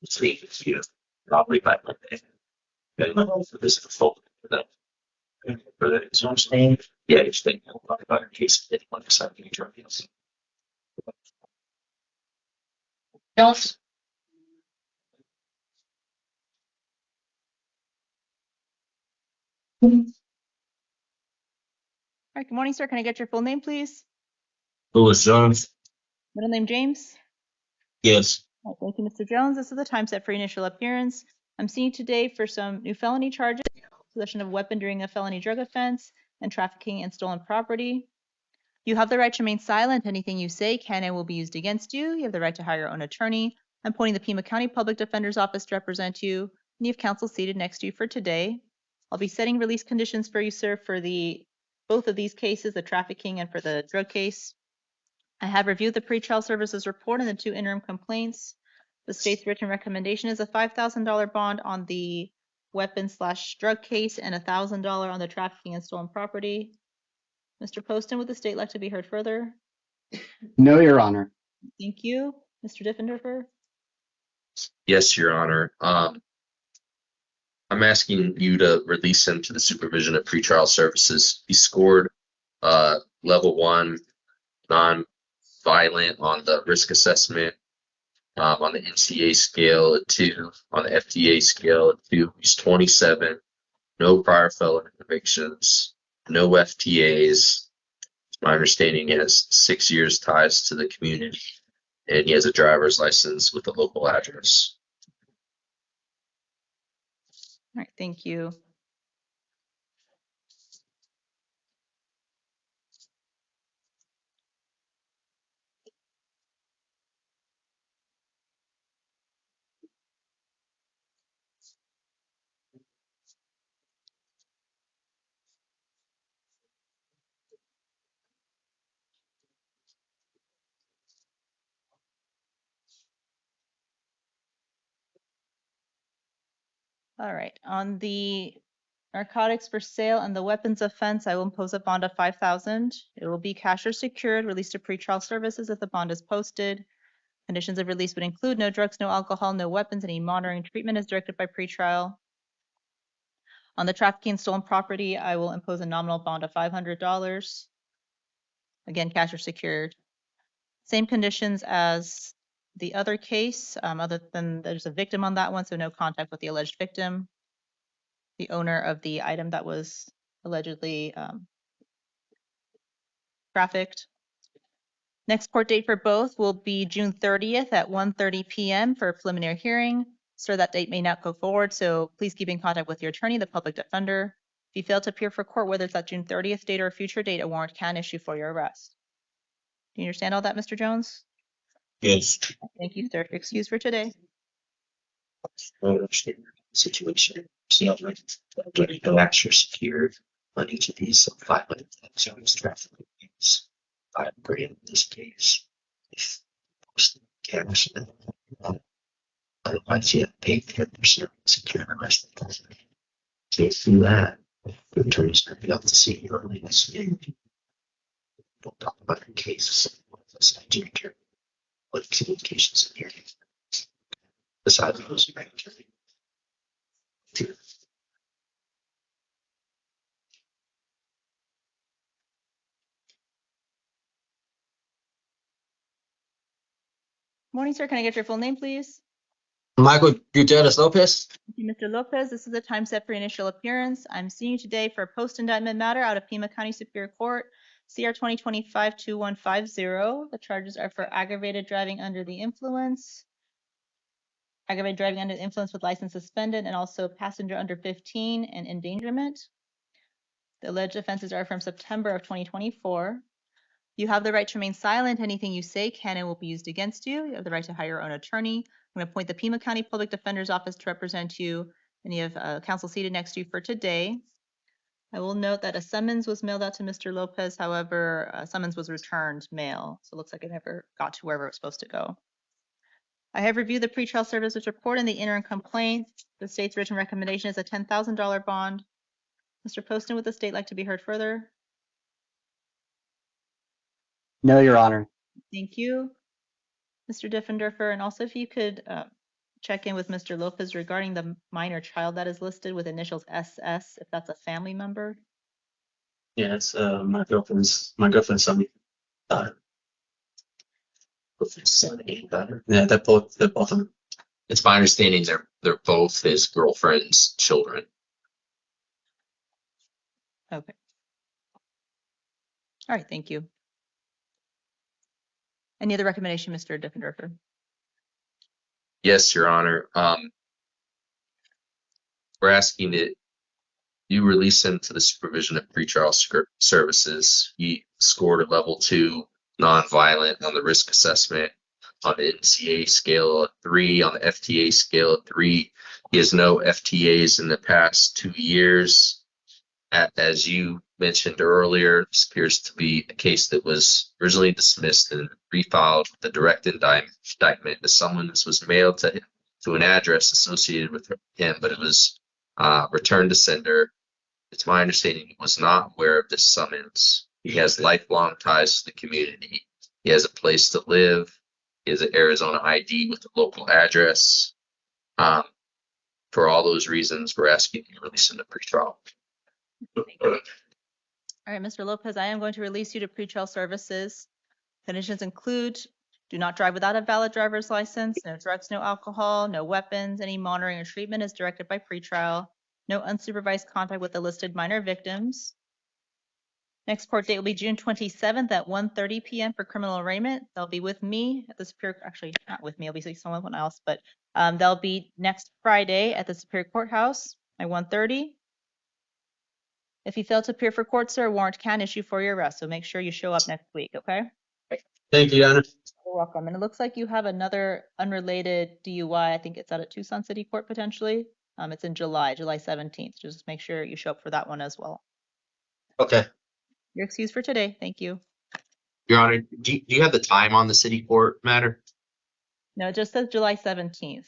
speaking to you probably by Monday. Okay, so this is a full for that. For that, so I'm saying, yeah, you're staying about your case if anyone decides to drug deals. Jones? All right, good morning, sir. Can I get your full name, please? Louis Jones? Middle name, James? Yes. All right, thank you, Mr. Jones. This is the time set for your initial appearance. I'm seeing you today for some new felony charges, possession of a weapon during a felony drug offense, and trafficking and stolen property. You have the right to remain silent. Anything you say can and will be used against you. You have the right to hire your own attorney. I'm appointing the Pima County Public Defender's Office to represent you, and you have counsel seated next to you for today. I'll be setting release conditions for you, sir, for both of these cases, the trafficking and for the drug case. I have reviewed the pretrial services report and the 2 interim complaints. The state's written recommendation is a $5,000 bond on the weapon/drug case and a $1,000 on the trafficking and stolen property. Mr. Poston, would the state like to be heard further? No, Your Honor. Thank you. Mr. Diffenderfer? Yes, Your Honor. I'm asking you to release him to the supervision of pretrial services. He scored level 1 non-violent on the risk assessment, on the NCA scale at 2, on the FDA scale at 2. He's 27, no prior felony convictions, no FTAs. My understanding, he has 6 years ties to the community, and he has a driver's license with a local address. All right, thank you. All right, on the narcotics for sale and the weapons offense, I will impose a bond of $5,000. It will be cash or secured, released to pretrial services if the bond is posted. Conditions of release would include no drugs, no alcohol, no weapons. Any monitoring treatment is directed by pretrial. On the trafficking and stolen property, I will impose a nominal bond of $500. Again, cash or secured. Same conditions as the other case, other than there's a victim on that one, so no contact with the alleged victim, the owner of the item that was allegedly trafficked. Next court date for both will be June 30th at 1:30 p.m. for a preliminary hearing. Sir, that date may not go forward, so please keep in contact with your attorney, the public defender. If you fail to appear for court, whether it's that June 30th date or a future date, a warrant can issue for your arrest. Do you understand all that, Mr. Jones? Yes. Thank you, sir. Excuse for today. I understand the situation. So getting no extra secured on each of these, so 500,000 traffic case, $5,000 in this case. If cash, otherwise you have to pay 10% secure the rest of the time. Can't do that. The attorney's gonna be able to see you early this year. Don't talk about your cases. What communications in here? Besides those, your attorney. Morning, sir. Can I get your full name, please? Michael Gutierrez Lopez? Thank you, Mr. Lopez. This is the time set for your initial appearance. I'm seeing you today for a post-indictment matter out of Pima County Superior Court, CR 2025-2150. The charges are for aggravated driving under the influence, aggravated driving under the influence with license suspended, and also passenger under 15 and endangerment. The alleged offenses are from September of 2024. You have the right to remain silent. Anything you say can and will be used against you. You have the right to hire your own attorney. I'm going to appoint the Pima County Public Defender's Office to represent you, and you have counsel seated next to you for today. I will note that a summons was mailed out to Mr. Lopez. However, a summons was returned mail, so it looks like it never got to wherever it was supposed to go. I have reviewed the pretrial services report and the interim complaint. The state's written recommendation is a $10,000 bond. Mr. Poston, would the state like to be heard further? No, Your Honor. Thank you, Mr. Diffenderfer. And also if you could check in with Mr. Lopez regarding the minor child that is listed with initials SS, if that's a family member. Yeah, it's my girlfriend's son. Girlfriend's son and daughter. Yeah, they're both of them. It's my understanding they're both his girlfriend's children. Okay. All right, thank you. Any other recommendation, Mr. Diffenderfer? Yes, Your Honor. We're asking that you release him to the supervision of pretrial services. He scored a level 2 nonviolent on the risk assessment on the NCA scale of 3, on the FTA scale of 3. He has no FTAs in the past 2 years. As you mentioned earlier, this appears to be a case that was originally dismissed and refiled with a direct indictment. The summons was mailed to an address associated with him, but it was returned to sender. It's my understanding he was not aware of this summons. He has lifelong ties to the community. He has a place to live. He has an Arizona ID with a local address. For all those reasons, we're asking you to release him to pretrial. All right, Mr. Lopez, I am going to release you to pretrial services. Conditions include: do not drive without a valid driver's license, no drugs, no alcohol, no weapons, any monitoring or treatment is directed by pretrial, no unsupervised contact with the listed minor victims. Next court date will be June 27th at 1:30 p.m. for criminal arraignment. They'll be with me at the Superior, actually not with me, it'll be someone else, but they'll be next Friday at the Superior Courthouse at 1:30. If you fail to appear for court, sir, a warrant can issue for your arrest, so make sure you show up next week, okay? Thank you, Your Honor. You're welcome. And it looks like you have another unrelated DUI. I think it's out at Tucson City Court potentially. It's in July 17th. Just make sure you show up for that one as well. Okay. You're excused for today. Thank you. Your Honor, do you have the time on the city court matter? No, it just says July 17th.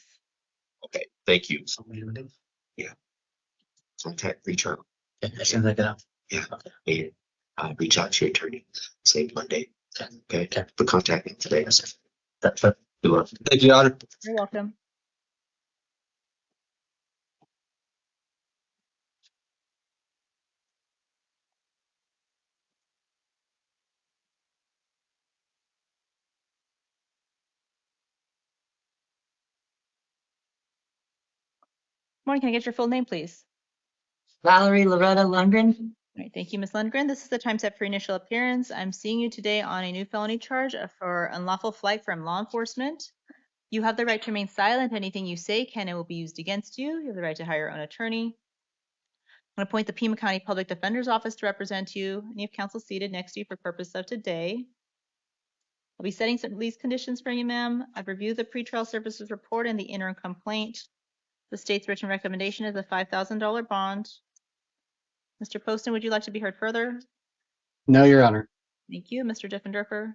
Okay, thank you. Yeah. Contact pretrial. As soon as I get out. Yeah. Okay. Reach out to your attorney. Say Monday. Okay. But contact me today. That's fine. Good luck. Thank you, Your Honor. You're welcome. Morning, can I get your full name, please? Valerie Loretta Lundgren. All right, thank you, Ms. Lundgren. This is the time set for your initial appearance. I'm seeing you today on a new felony charge for unlawful flight from law enforcement. You have the right to remain silent. Anything you say can and will be used against you. You have the right to hire your own attorney. I'm going to appoint the Pima County Public Defender's Office to represent you, and you have counsel seated next to you for purpose of today. I'll be setting some release conditions for you, ma'am. I've reviewed the pretrial services report and the interim complaint. The state's written recommendation is a $5,000 bond. Mr. Poston, would you like to be heard further? No, Your Honor. Thank you. Mr. Diffenderfer?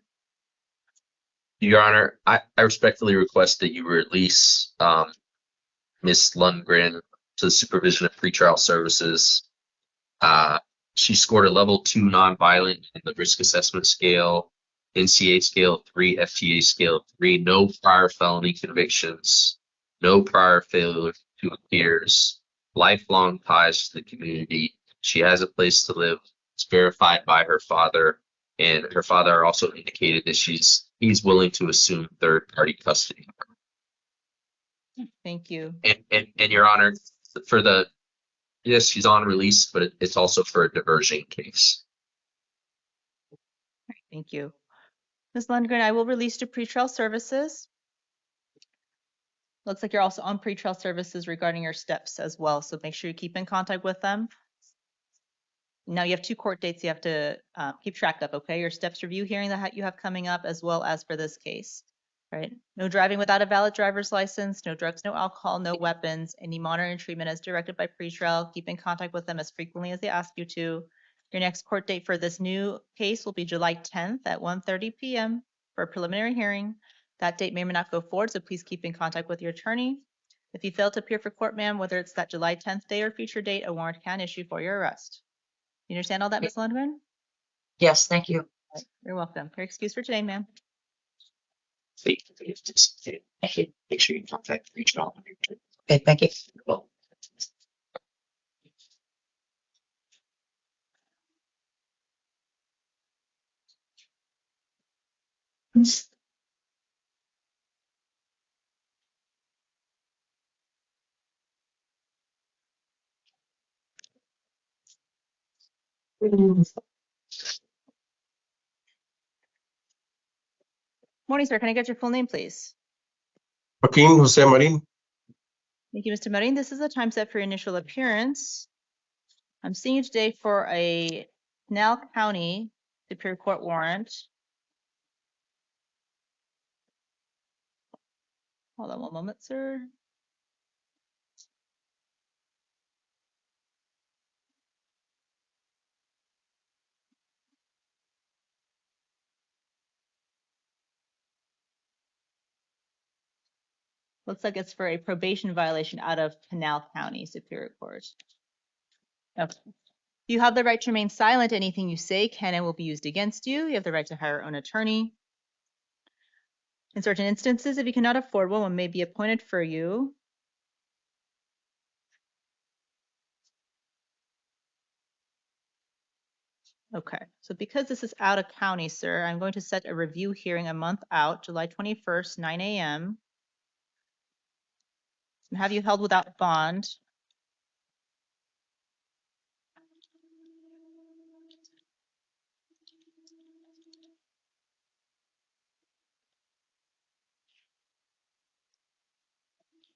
Your Honor, I respectfully request that you release Ms. Lundgren to the supervision of pretrial services. She scored a level 2 nonviolent in the risk assessment scale, NCA scale 3, FTA scale 3, no prior felony convictions, no prior failure to appears, lifelong ties to the community. She has a place to live. It's verified by her father, and her father also indicated that he's willing to assume third-party custody. Thank you. And Your Honor, yes, she's on release, but it's also for a diversion case. Thank you. Ms. Lundgren, I will release to pretrial services. Looks like you're also on pretrial services regarding your steps as well, so make sure you keep in contact with them. Now you have 2 court dates you have to keep track of, okay? Your steps review hearing that you have coming up, as well as for this case, right? No driving without a valid driver's license, no drugs, no alcohol, no weapons, any monitoring and treatment as directed by pretrial. Keep in contact with them as frequently as they ask you to. Your next court date for this new case will be July 10th at 1:30 p.m. for a preliminary hearing. That date may or may not go forward, so please keep in contact with your attorney. If you fail to appear for court, ma'am, whether it's that July 10th day or future date, a warrant can issue for your arrest. You understand all that, Ms. Lundgren? Yes, thank you. You're welcome. You're excused for today, ma'am. Make sure you contact reach out. Okay, thank you. Well, Morning, sir. Can I get your full name, please? Joaquin Jose Marin. Thank you, Mr. Marin. This is the time set for your initial appearance. I'm seeing you today for a Pinal County Superior Court warrant. Hold on one moment, sir. Looks like it's for a probation violation out of Pinal County Superior Court. Okay. You have the right to remain silent. Anything you say can and will be used against you. You have the right to hire your own attorney. In certain instances, if you cannot afford one may be appointed for you. Okay, so because this is out of county, sir, I'm going to set a review hearing a month out, July 21st, 9 a.m. and have you held without bond.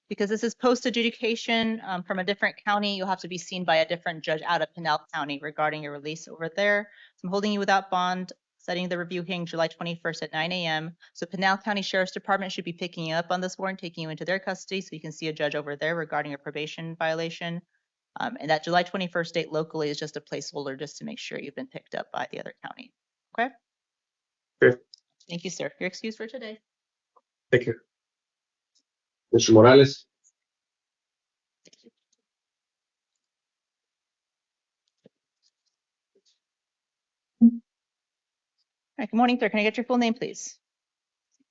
Because this is post adjudication from a different county, you'll have to be seen by a different judge out of Pinal County regarding your release over there. So I'm holding you without bond, setting the review hearing July 21st at 9 a.m. So Pinal County Sheriff's Department should be picking you up on this warrant, taking you into their custody so you can see a judge over there regarding a probation violation. And that July 21st date locally is just a placeholder just to make sure you've been picked up by the other county. Okay? Sure. Thank you, sir. You're excused for today. Thank you. Mr. Morales. All right, good morning, sir. Can I get your full name, please?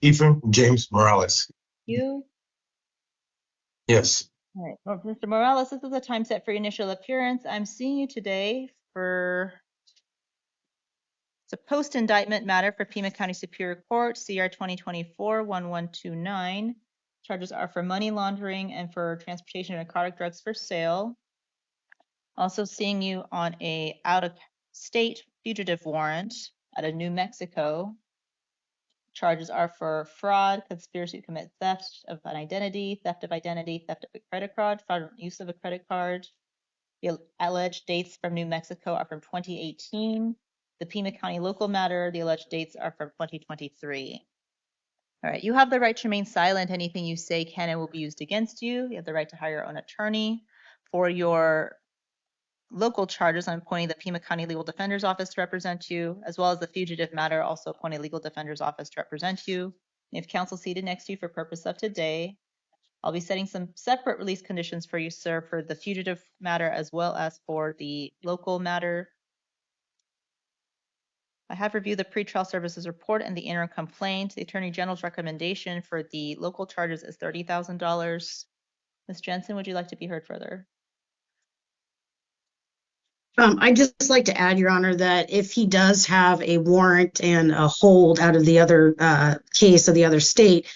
Ephraim James Morales. You. Yes. All right, well, Mr. Morales, this is the time set for your initial appearance. I'm seeing you today for it's a post-indictment matter for Pima County Superior Court, CR 2024-1129. Charges are for money laundering and for transportation of narcotic drugs for sale. Also seeing you on a out-of-state fugitive warrant out of New Mexico. Charges are for fraud, conspiracy to commit theft of an identity, theft of a credit card, fraudulent use of a credit card. The alleged dates from New Mexico are from 2018. The Pima County local matter, the alleged dates are from 2023. All right, you have the right to remain silent. Anything you say can and will be used against you. You have the right to hire your own attorney. For your local charges, I'm appointing the Pima County Legal Defender's Office to represent you, as well as the fugitive matter, also appointing Legal Defender's Office to represent you. If counsel seated next to you for purpose of today, I'll be setting some separate release conditions for you, sir, for the fugitive matter as well as for the local matter. I have reviewed the pretrial services report and the interim complaint. The Attorney General's recommendation for the local charges is $30,000. Ms. Jensen, would you like to be heard further? I'd just like to add, Your Honor, that if he does have a warrant and a hold out of the other case of the other state,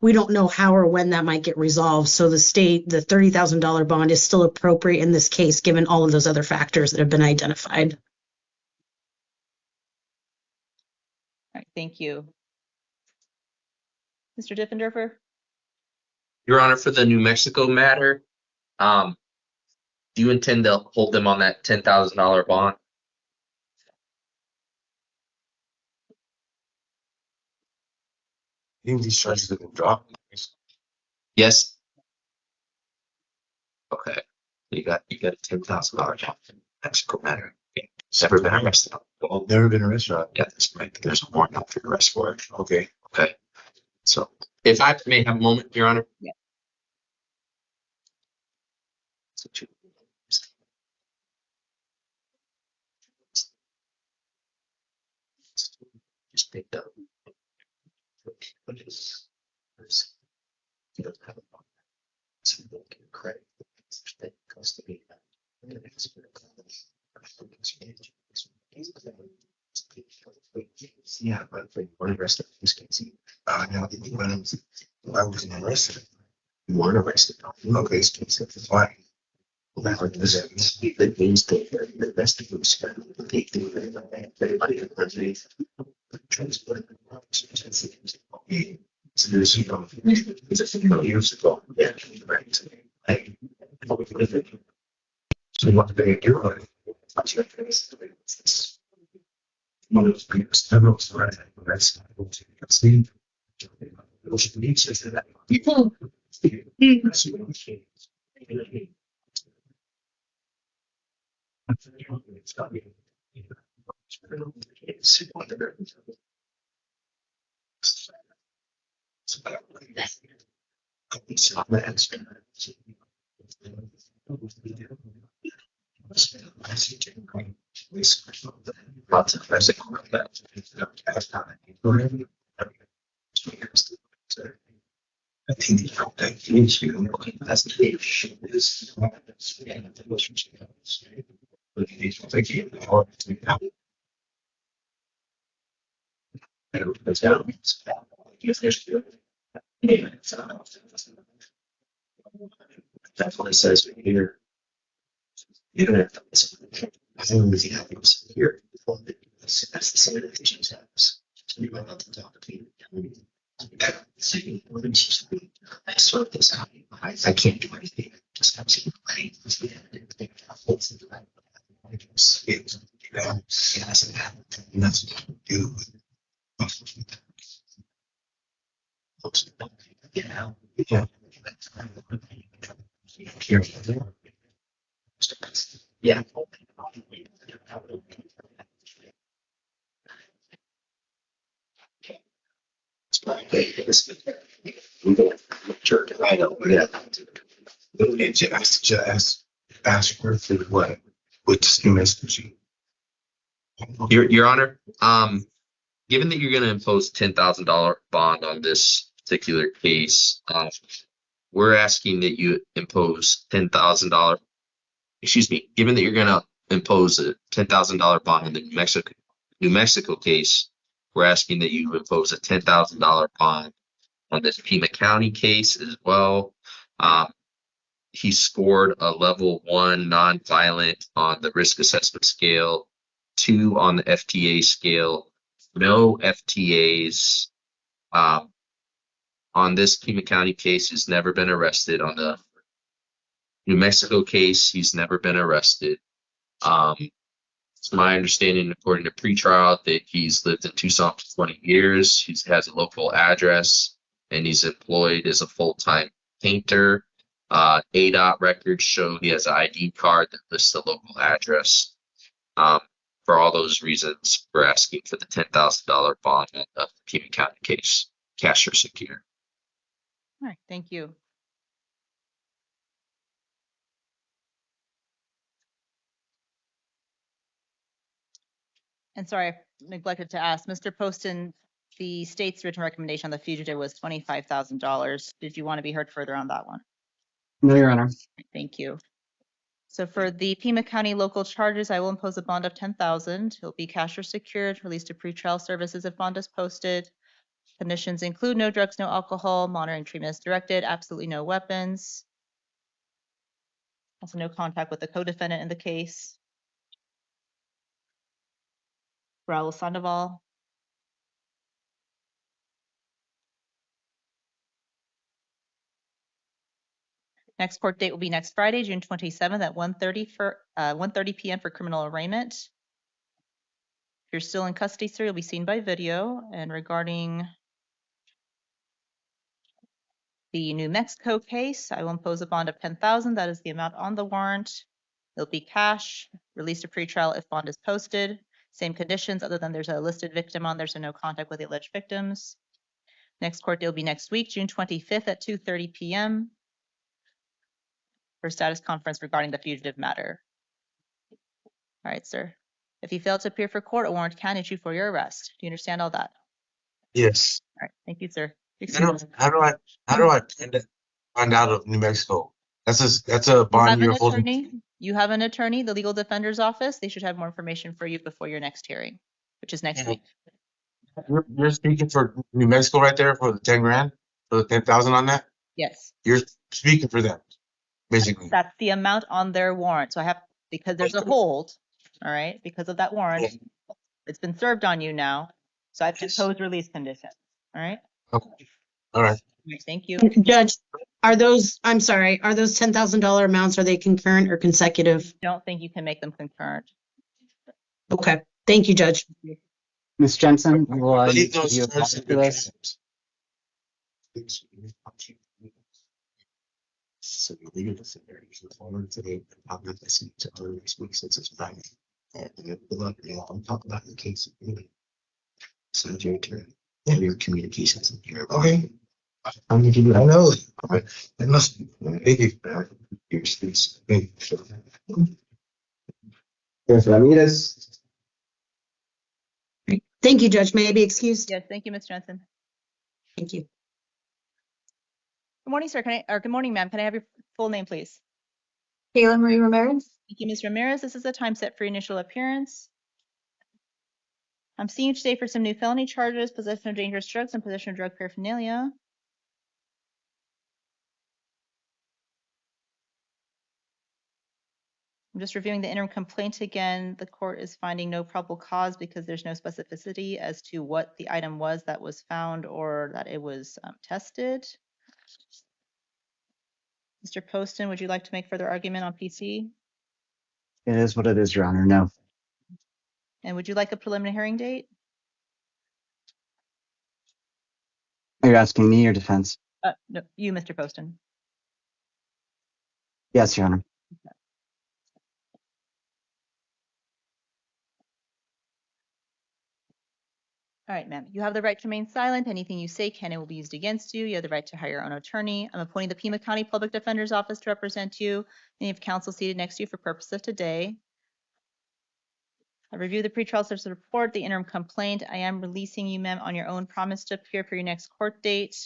we don't know how or when that might get resolved. So the $30,000 bond is still appropriate in this case, given all of those other factors that have been identified. All right, thank you. Mr. Diffenderfer? Your Honor, for the New Mexico matter, do you intend to hold them on that $10,000 bond? I think these charges have been dropped. Yes. okay. You got a $10,000 job in Mexico matter. Okay. Never been arrested. Well, never been arrested. Yeah, that's right. There's a warrant out for your arrest for it. Okay. Okay. So If I may have a moment, Your Honor. Yeah. Just picked up. What is you don't have a so you don't get credit that comes to me. Yeah, but for one rest of this case, now I wasn't arrested. You weren't arrested. Okay, so why? That means that the rest of them spend they do everybody underneath transport. So there's it's a few years ago. Yeah, right. So what they do, one of those previous demos, right? That's see. Which needs is that people. I think the that means you that's the issue is that's what it says here. Even if as long as he happens here, that's the same that James has. So you might have to talk to me. I sort this out. I can't do anything. Just have to right. Nothing to do with yeah. Yeah. I know. Yeah. Ask her for what? What's the message? Your Honor, given that you're going to impose $10,000 bond on this particular case, we're asking that you impose $10,000. Excuse me. Given that you're going to impose a $10,000 bond in the New Mexico case, we're asking that you impose a $10,000 bond on this Pima County case as well. He scored a level 1 nonviolent on the risk assessment scale, 2 on the FTA scale, no FTAs. On this Pima County case, he's never been arrested. On the New Mexico case, he's never been arrested. It's my understanding, according to pretrial, that he's lived in Tucson for 20 years. He has a local address, and he's employed as a full-time painter. ADOT records show he has an ID card that lists the local address. For all those reasons, we're asking for the $10,000 bond of the Pima County case. Cash or secure. All right, thank you. And sorry, I neglected to ask, Mr. Poston, the state's written recommendation on the fugitive was $25,000. Did you want to be heard further on that one? No, Your Honor. Thank you. So for the Pima County local charges, I will impose a bond of $10,000. It'll be cash or secured, released to pretrial services if bond is posted. Conditions include no drugs, no alcohol, monitoring treatment as directed, absolutely no weapons. Also no contact with the co-defendant in the case. Raul Sandoval. Next court date will be next Friday, June 27th at 1:30 p.m. for criminal arraignment. If you're still in custody, sir, you'll be seen by video. And regarding the New Mexico case, I will impose a bond of $10,000. That is the amount on the warrant. It'll be cash, released to pretrial if bond is posted. Same conditions, other than there's a listed victim on there, so no contact with the alleged victims. Next court date will be next week, June 25th at 2:30 p.m. for status conference regarding the fugitive matter. All right, sir. If you fail to appear for court, a warrant can issue for your arrest. Do you understand all that? Yes. All right, thank you, sir. How do I find out of New Mexico? That's a bond you're holding. You have an attorney, the legal defender's office. They should have more information for you before your next hearing, which is next week. You're speaking for New Mexico right there for the 10 grand, for the 10,000 on that. Yes. You're speaking for them, basically. That's the amount on their warrant. So I have, because there's a hold, all right, because of that warrant, it's been served on you now. So I've imposed release conditions. All right. Okay. All right. Thank you. Judge, are those $10,000 amounts, are they concurrent or consecutive? Don't think you can make them concurrent. Okay. Thank you, Judge. Ms. Jensen, will I Believe need to those give you a terms copy have for been this? So the legal defender is required today. I'm not listening to other next week since it's Friday. And good luck, I'm talking about the case. So your attorney, your communications in here. Okay. I'm gonna give you. I know. It must be. Thank you. Your space. Thank you. Yes, Ramirez. Thank you, Judge. May I be excused? Yes, thank you, Ms. Jensen. Thank you. Good morning, sir. Good morning, ma'am. Can I have your full name, please? Kayla Marie Ramirez. Thank you, Ms. Ramirez. This is the time set for your initial appearance. I'm seeing you today for some new felony charges, possession of dangerous drugs and possession of drug paraphernalia. I'm just reviewing the interim complaint again. The court is finding no probable cause because there's no specificity as to what the item was that was found or that it was tested. Mr. Poston, would you like to make further argument on PC? It is what it is, Your Honor. No. And would you like a preliminary hearing date? Are you asking me or defense? No, you, Mr. Poston. Yes, Your Honor. All right, ma'am. You have the right to remain silent. Anything you say can and will be used against you. You have the right to hire your own attorney. I'm appointing the Pima County Public Defender's Office to represent you. And you have counsel seated next to you for purpose of today. I reviewed the pretrial service report, the interim complaint. I am releasing you, ma'am, on your own promise to appear for your next court date.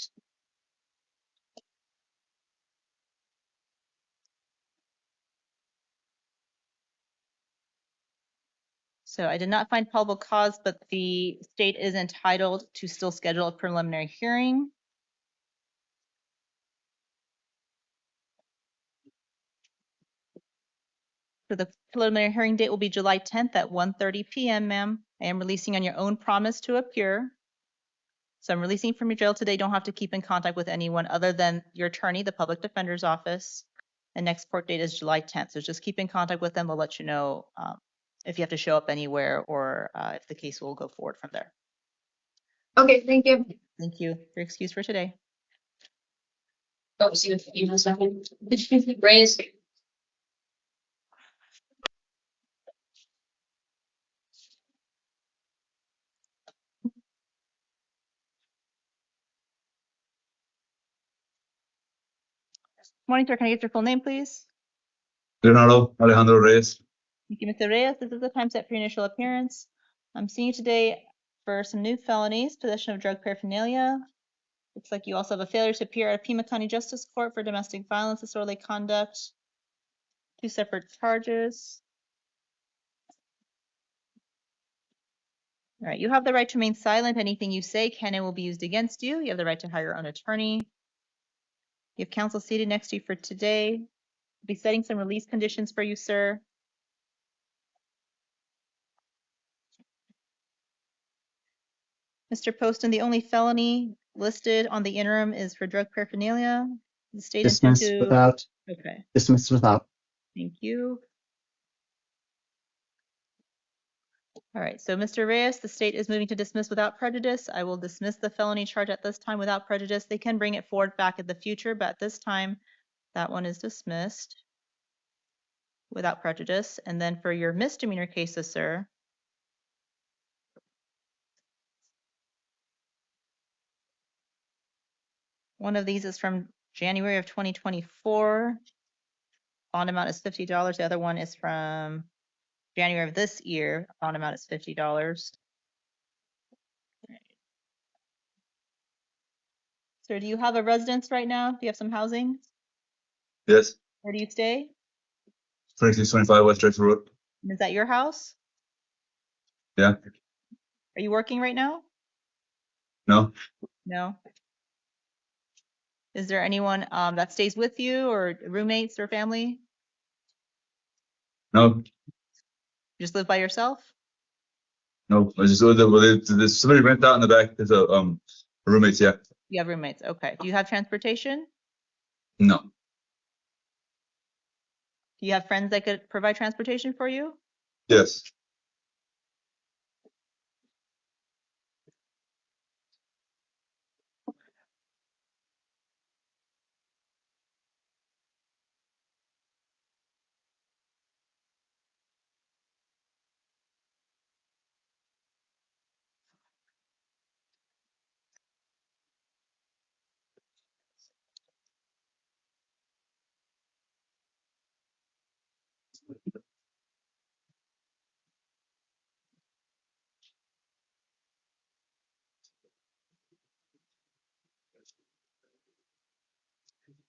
So I did not find probable cause, but the state is entitled to still schedule a preliminary hearing. So the preliminary hearing date will be July 10th at 1:30 p.m., ma'am. I am releasing on your own promise to appear. So I'm releasing from your jail today. Don't have to keep in contact with anyone other than your attorney, the public defender's office. And next court date is July 10th. So just keep in contact with them. They'll let you know if you have to show up anywhere or if the case will go forward from there. Okay, thank you. Thank you. Your excuse for today. Oh, see if you know something. Raise. Morning, sir. Can I get your full name, please? Leonardo Alejandro Reyes. Thank you, Mr. Reyes. This is the time set for your initial appearance. I'm seeing you today for some new felonies, possession of drug paraphernalia. Looks like you also have a failure to appear at a Pima County Justice Court for domestic violence, disorderly conduct. Two separate charges. All right, you have the right to remain silent. Anything you say can and will be used against you. You have the right to hire your own attorney. You have counsel seated next to you for today. I'll be setting some release conditions for you, sir. Mr. Poston, the only felony listed on the interim is for drug paraphernalia. The state Dismiss intend to... without. Okay, Dismiss without. thank you. All right, so Mr. Reyes, the state is moving to dismiss without prejudice. I will dismiss the felony charge at this time without prejudice. They can bring it forward back in the future, but at this time, that one is dismissed without prejudice. And then for your misdemeanor cases, sir, One of these is from January of 2024. Bond amount is $50. The other one is from January of this year. Bond amount is $50. Sir, do you have a residence right now? Do you have some housing? Yes. Where do you stay? 2625 West Drexel Road. And is that your house? Yeah. Are you working right now? No. No. Is there anyone that stays with you, or roommates or family? No. You just live by yourself? No. I just there's somebody rent out in the back. There's a roommates. Yeah. You have roommates. Okay. Do you have transportation? No. Do you have friends that could provide transportation for you? Yes.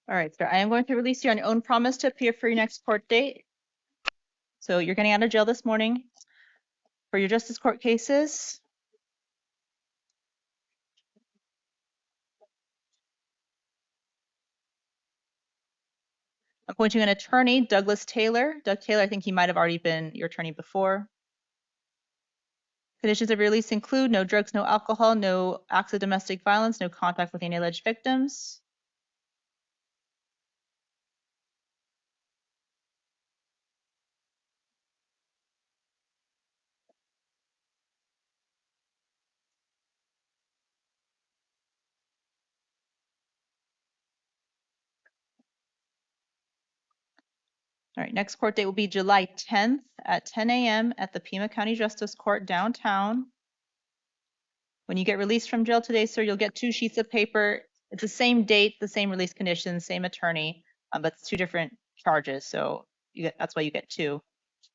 All right, sir. I am going to release you on your own promise to appear for your next court date. So you're getting out of jail this morning. For your justice court cases, appointing an attorney, Douglas Taylor. Doug Taylor, I think he might have already been your attorney before. Conditions of release include no drugs, no alcohol, no acts of domestic violence, no contact with any alleged victims. All right, next court date will be July 10th at 10 a.m. at the Pima County Justice Court downtown. When you get released from jail today, sir, you'll get 2 sheets of paper. It's the same date, the same release conditions, same attorney, but it's 2 different charges. So that's why you get 2.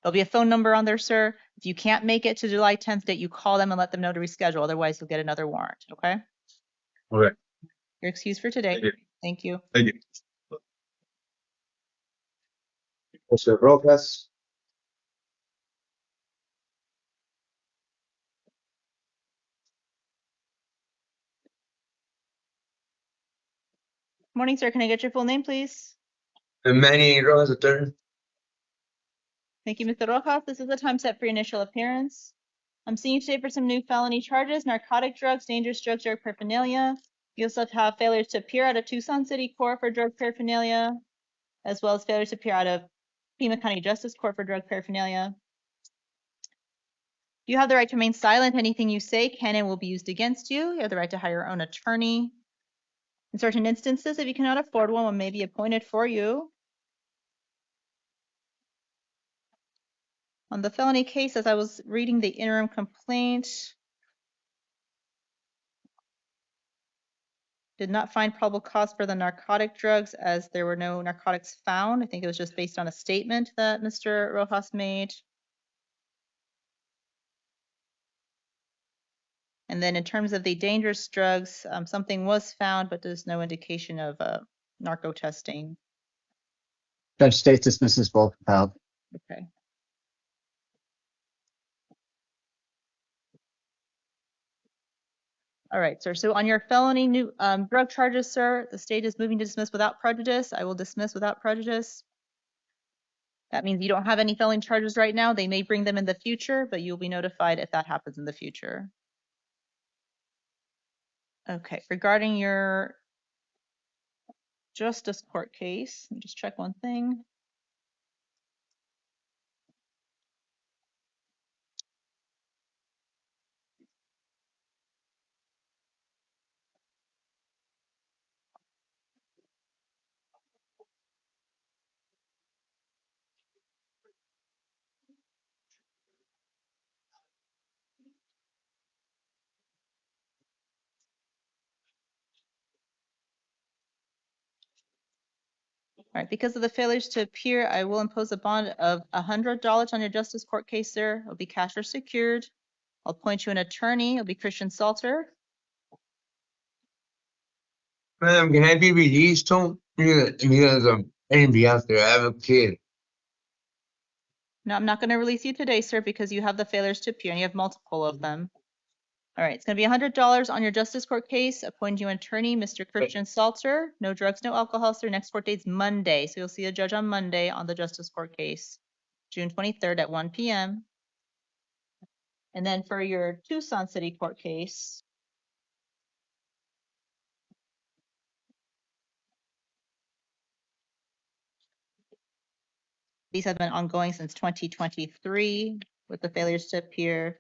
There'll be a phone number on there, sir. If you can't make it to July 10th date, you call them and let them know to reschedule. Otherwise, you'll get another warrant. Okay? Okay. You're excused for today. Thank you. Thank you. Thank you. Mr. Rojas. Morning, sir. Can I get your full name, please? Manny Rojas, attorney. Thank you, Mr. Rojas. This is the time set for your initial appearance. I'm seeing you today for some new felony charges: narcotic drugs, dangerous drugs, drug paraphernalia. You also have failures to appear out of Tucson City Court for drug paraphernalia, as well as failures to appear out of Pima County Justice Court for drug paraphernalia. You have the right to remain silent. Anything you say can and will be used against you. You have the right to hire your own attorney. In certain instances, if you cannot afford one may be appointed for you. On the felony case, as I was reading the interim complaint, did not find probable cause for the narcotic drugs as there were no narcotics found. I think it was just based on a statement that Mr. Rojas made. And then in terms of the dangerous drugs, something was found, but there's no indication of narco testing. Judge State dismisses both without. Okay. All right, sir. So on your felony new drug charges, sir, the state is moving to dismiss without prejudice. I will dismiss without prejudice. That means you don't have any felony charges right now. They may bring them in the future, but you'll be notified if that happens in the future. Okay, regarding your justice court case, let me just check one thing. All right, because of the failures to appear, I will impose a bond of $100 on your justice court case, sir. It'll be cash or secured. I'll appoint you an attorney. It'll be Christian Salter. Madam, can I be released home? Because I didn't be out there. I have a kid. No, I'm not going to release you today, sir, because you have the failures to appear and you have multiple of them. All right, it's going to be $100 on your justice court case. Appoint you an attorney, Mr. Christian Salter. No drugs, no alcohol, sir. Next court date's Monday. So you'll see a judge on Monday on the justice court case, June 23rd at 1 p.m. And then for your Tucson City Court case, these have been ongoing since 2023 with the failures to appear.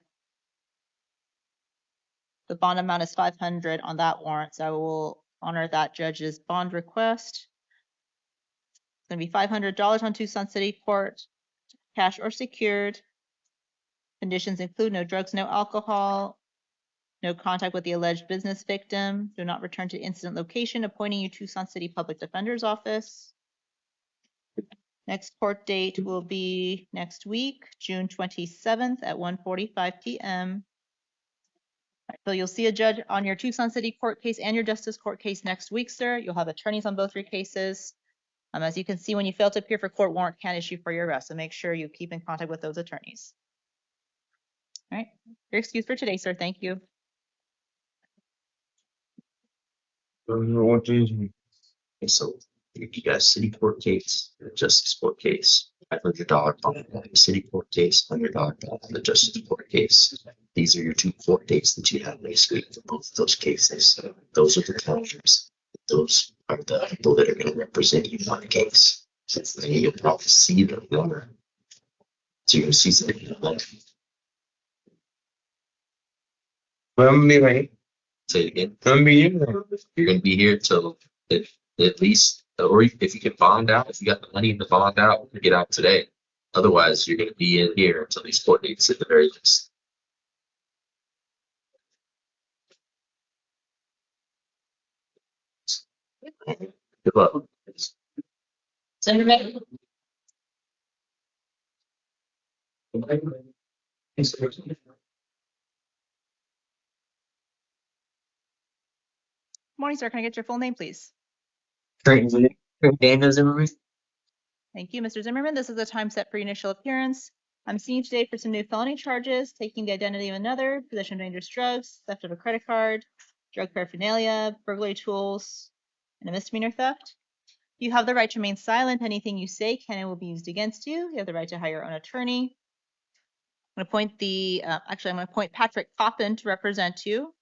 The bond amount is $500 on that warrant, so I will honor that judge's bond request. It's going to be $500 on Tucson City Court, cash or secured. Conditions include no drugs, no alcohol, no contact with the alleged business victim, do not return to incident location, appointing you Tucson City Public Defender's Office. Next court date will be next week, June 27th at 1:45 p.m. So you'll see a judge on your Tucson City Court case and your Justice Court case next week, sir. You'll have attorneys on both your cases. As you can see, when you fail to appear for court, warrant can issue for your arrest, so make sure you keep in contact with those attorneys. All right, you're excused for today, sir. Thank you. So you got a city court case, a justice court case, $500 bond on the city court case, $100 bond on the justice court case. These are your two court dates that you have next week for both of those cases. Those are the counters. Those are the people that are going to represent you on the case. And you'll probably see them longer. So you're going to see some of them. Say it again. You're going to be here till at least, or if you can bond out, if you got the money to bond out, get out today. Otherwise, you're going to be in here until these court dates at the very least. Good luck. Zimmerman? Morning, sir. Can I get your full name, please? Daniel Zimmerman. Thank you, Mr. Zimmerman. This is the time set for your initial appearance. I'm seeing you today for some new felony charges, taking the identity of another, possession of dangerous drugs, theft of a credit card, drug paraphernalia, burglary tools, and a misdemeanor theft. You have the right to remain silent. Anything you say can and will be used against you. You have the right to hire your own attorney. I'm going to appoint Patrick Coppin to represent you,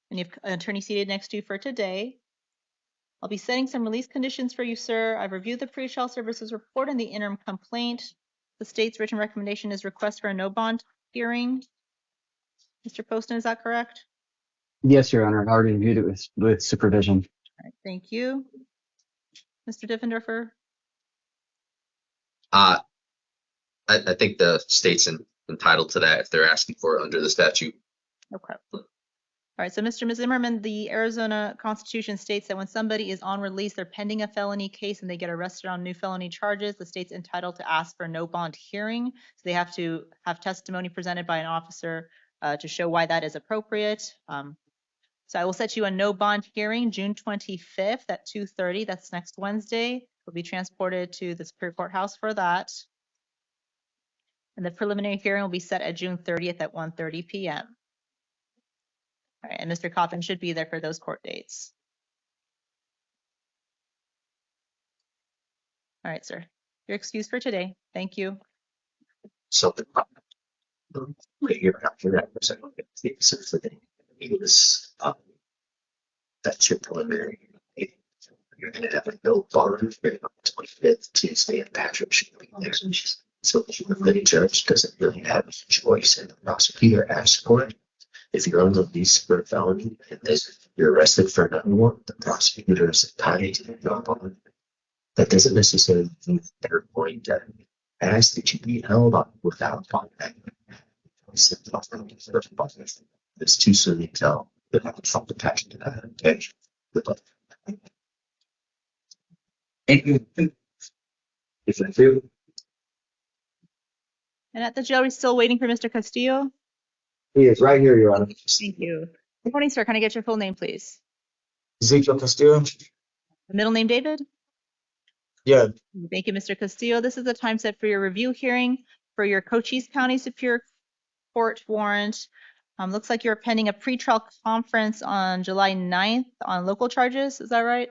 and you have an attorney seated next to you for today. I'll be setting some release conditions for you, sir. I've reviewed the pre-trial services report and the interim complaint. The state's written recommendation is request for a no bond hearing. Mr. Poston, is that correct? Yes, Your Honor. I already reviewed it with supervision. All right, thank you. Mr. Diffendorfer? I think the state's entitled to that if they're asking for it under the statute. Okay. All right, so Mr. Zimmerman, the Arizona Constitution states that when somebody is on release, they're pending a felony case and they get arrested on new felony charges, the state's entitled to ask for no bond hearing. So they have to have testimony presented by an officer to show why that is appropriate. So I will set you a no bond hearing June 25th at 2:30. That's next Wednesday. Will be transported to the Superior Court House for that. And the preliminary hearing will be set at June 30th at 1:30 p.m. All right, and Mr. Coppin should be there for those court dates. All right, sir. You're excused for today. Thank you. So right here after that, that's your preliminary. You're going to have a no bond on the 25th, Tuesday, and Patrick should be there. So the judge doesn't really have a choice, and the prosecutor asks for it. If you're on the lease for a felony and then you're arrested for another one, the prosecutor is entitled to no bond. That doesn't necessarily mean they're going to ask that you be held on without bond. It's too soon to tell. But I can talk the passion to that. Okay. Good luck. Thank you. Thank you. And at the jail, we're still waiting for Mr. Castillo. He is right here, Your Honor. Thank you. Good morning, sir. Can I get your full name, please? Ezekiel Castillo. The middle name, David? Yeah. Thank you, Mr. Castillo. This is the time set for your review hearing for your Cochise County Superior Court warrant. Looks like you're pending a pretrial conference on July 9th on local charges. Is that right?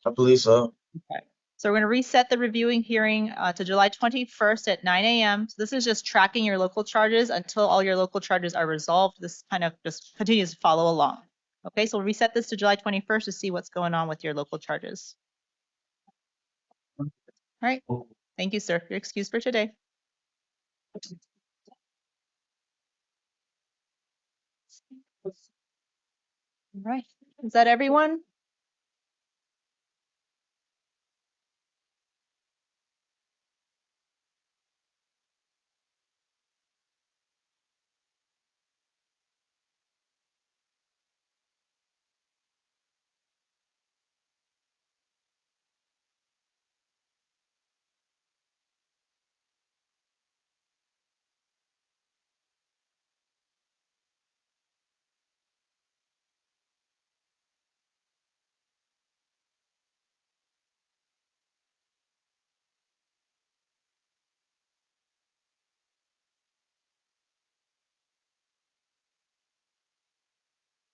I believe so. Okay. So we're going to reset the reviewing hearing to July 21st at 9 a.m. So this is just tracking your local charges until all your local charges are resolved. This kind of just continues to follow along. Okay, so we'll reset this to July 21st to see what's going on with your local charges. All right. Thank you, sir. You're excused for today. All right. Is that everyone?